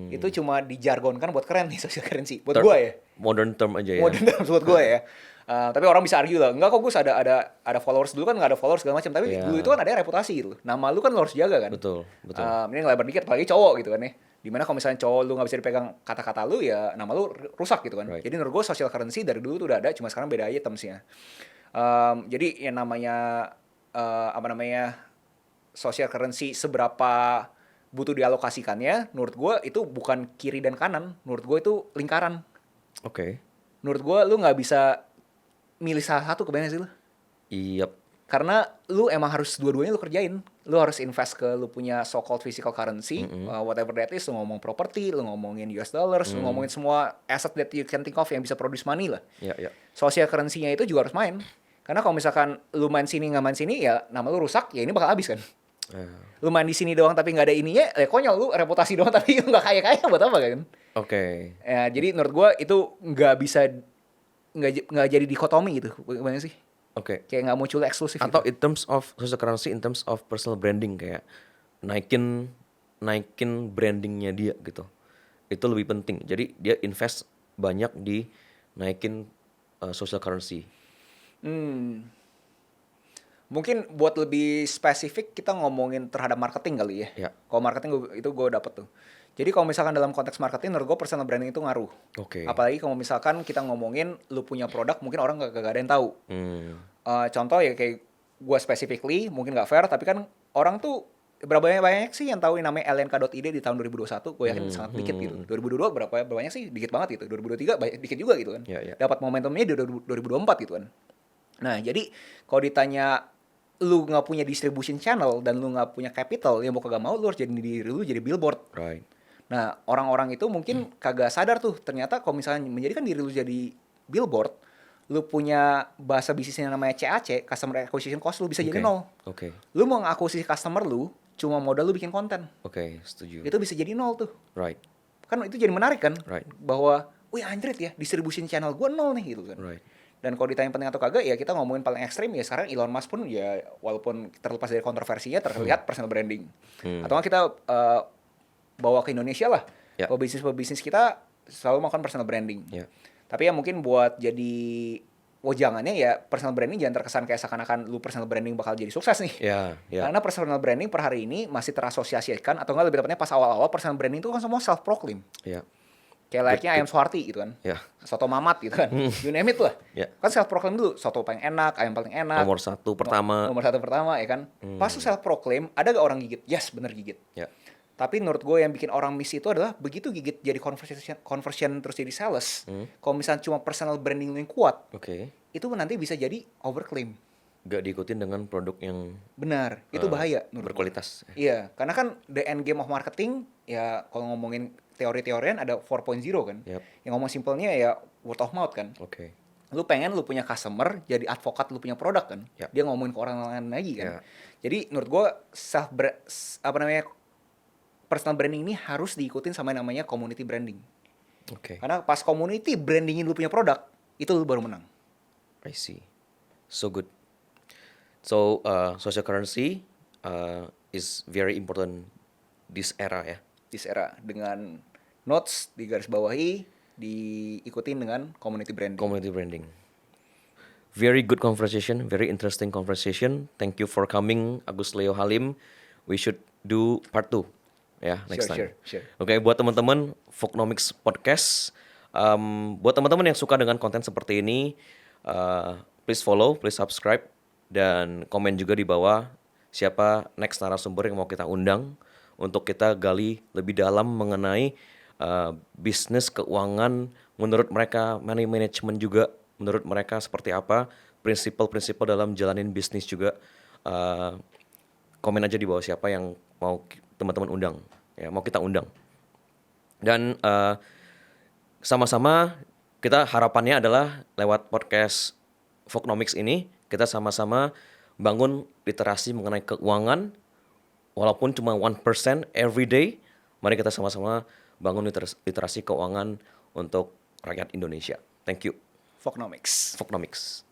B: Itu cuma dijargonkan buat keren nih social currency. Buat gue ya.
A: Modern term aja ya.
B: Modern term buat gue ya. Tapi orang bisa argue lah. Enggak kok Gus, ada followers dulu kan nggak ada followers segala macam. Tapi dulu itu kan ada reputasi gitu. Nama lu kan lu harus jaga kan.
A: Betul.
B: Ini ngelebar dikit apalagi cowok gitu kan ya. Dimana kalau misalnya cowok lu nggak bisa dipegang kata-kata lu ya nama lu rusak gitu kan.
A: Right.
B: Jadi menurut gue social currency dari dulu tuh udah ada. Cuma sekarang beda aja termsnya. Jadi yang namanya social currency seberapa butuh dialokasikannya, menurut gue itu bukan kiri dan kanan, menurut gue itu lingkaran.
A: Oke.
B: Menurut gue lu nggak bisa milih salah satu, kebayang sih lu?
A: Iya.
B: Karena lu emang harus dua-duanya lu kerjain. Lu harus invest ke lu punya so-called physical currency, whatever that is, lu ngomong property, lu ngomongin US dollars, lu ngomongin semua asset that you can think of yang bisa produce money lah.
A: Iya.
B: Social currency-nya itu juga harus main. Karena kalau misalkan lu main sini nggak main sini, ya nama lu rusak, ya ini bakal habis kan. Lu main di sini doang tapi nggak ada ininya, konyol. Lu reputasi doang tapi lu nggak kaya-kaya buat apa kan?
A: Oke.
B: Ya, jadi menurut gue itu nggak jadi dikotomi gitu, gimana sih?
A: Oke.
B: Kayak nggak muncul eksklusif.
A: Atau
B: gitu.
A: in terms of social currency, in terms of personal branding kayak naikin brandingnya dia gitu. itu lebih penting. Jadi dia invest banyak di naikin social currency.
B: Mungkin buat lebih spesifik kita ngomongin terhadap marketing kali ya.
A: Ya.
B: Kalau marketing itu gue dapet tuh. Jadi kalau misalkan dalam konteks marketing, menurut gue personal branding itu ngaruh.
A: Oke.
B: Apalagi kalau misalkan kita ngomongin lu punya produk, mungkin orang gak ada yang tahu. Contoh ya kayak gue specifically, mungkin gak fair, tapi kan orang tuh berapa banyak sih yang tahu yang namanya lnk.id di tahun 2021? Gue yakin sangat dikit gitu. 2022 berapa banyak sih? Dikit banget gitu. 2023 dikit juga gitu kan.
A: Ya.
B: Dapat momentumnya di 2024 gitu kan. Nah, jadi kalau ditanya lu nggak punya distribution channel dan lu nggak punya capital, yang mau kagak mau lu harus jadi diri lu jadi billboard.
A: Right.
B: Nah, orang-orang itu mungkin kagak sadar tuh, ternyata kalau misalnya menjadikan diri lu jadi billboard, lu punya bahasa bisnisnya namanya CAC, Customer Acquisition Cost, lu bisa jadi nol.
A: Oke.
B: Lu mau ngakuisisi customer lu, cuma modal lu bikin konten.
A: Oke, setuju.
B: Itu bisa jadi nol tuh.
A: Right.
B: Kan itu jadi menarik kan?
A: Right.
B: Bahwa, wih anjrit ya, distribution channel gue nol nih gitu kan.
A: Right.
B: Dan kalau ditanya penting atau kagak, ya kita ngomongin paling ekstrim ya sekarang Elon Musk pun ya walaupun terlepas dari kontroversinya terlihat personal branding. Atau nggak kita bawa ke Indonesia lah.
A: Ya.
B: Pebisnis kita selalu melakukan personal branding.
A: Ya.
B: Tapi ya mungkin buat jadi wejangannya ya personal branding jangan terkesan kayak seakan-akan lu personal branding bakal jadi sukses nih.
A: Ya.
B: Karena personal branding per hari ini masih terasosiasikan atau nggak lebih tepatnya pas awal-awal personal branding itu kan semua self proclaim.
A: Ya.
B: Kayak layaknya ayam Suwarti gitu kan.
A: Ya.
B: Soto Mamat gitu kan. You name it lah.
A: Ya.
B: Kan self proclaim dulu, soto paling enak, ayam paling enak.
A: Nomor satu pertama.
B: Nomor satu pertama ya kan. Pas lu self proclaim, ada gak orang gigit? Yes, bener gigit.
A: Ya.
B: Tapi menurut gue yang bikin orang miss itu adalah begitu gigit jadi conversion terus jadi sales. Kalau misalnya cuma personal branding lu yang kuat,
A: Oke.
B: itu nanti bisa jadi overclaim.
A: Gak diikutin dengan produk yang
B: Benar, itu bahaya menurut gue.
A: berkualitas.
B: Iya, karena kan the end game of marketing ya kalau ngomongin teori-teorian ada 4.0 kan.
A: Yep.
B: Yang ngomong simpelnya ya word of mouth kan.
A: Oke.
B: Lu pengen lu punya customer jadi advokat lu punya produk kan.
A: Yep.
B: Dia ngomongin ke orang lain lagi kan.
A: Yeah.
B: Jadi menurut gua personal branding ini harus diikutin sama yang namanya community branding.
A: Oke.
B: Karena pas community brandingin lu punya produk, itu lu baru menang.
A: I see. So good. So social currency is very important this era ya.
B: This era dengan notes di garis bawahi diikutin dengan community branding.
A: Community branding. Very good conversation, very interesting conversation. Thank you for coming, Agus Leo Halim. We should do part 2 ya next time.
B: Sure.
A: Oke, buat teman-teman Folknomics Podcast, buat teman-teman yang suka dengan konten seperti ini, please follow, please subscribe, dan komen juga di bawah siapa next narasumber yang mau kita undang untuk kita gali lebih dalam mengenai bisnis keuangan menurut mereka, money management juga menurut mereka seperti apa, prinsip-prinsip dalam jalanin bisnis juga. Komen aja di bawah siapa yang mau teman-teman undang, ya mau kita undang. Dan sama-sama kita harapannya adalah lewat podcast Folknomics ini kita sama-sama bangun literasi mengenai keuangan, walaupun cuma 1% every day. Mari kita sama-sama bangun literasi keuangan untuk rakyat Indonesia. Thank you.
B: Folknomics.
A: Folknomics.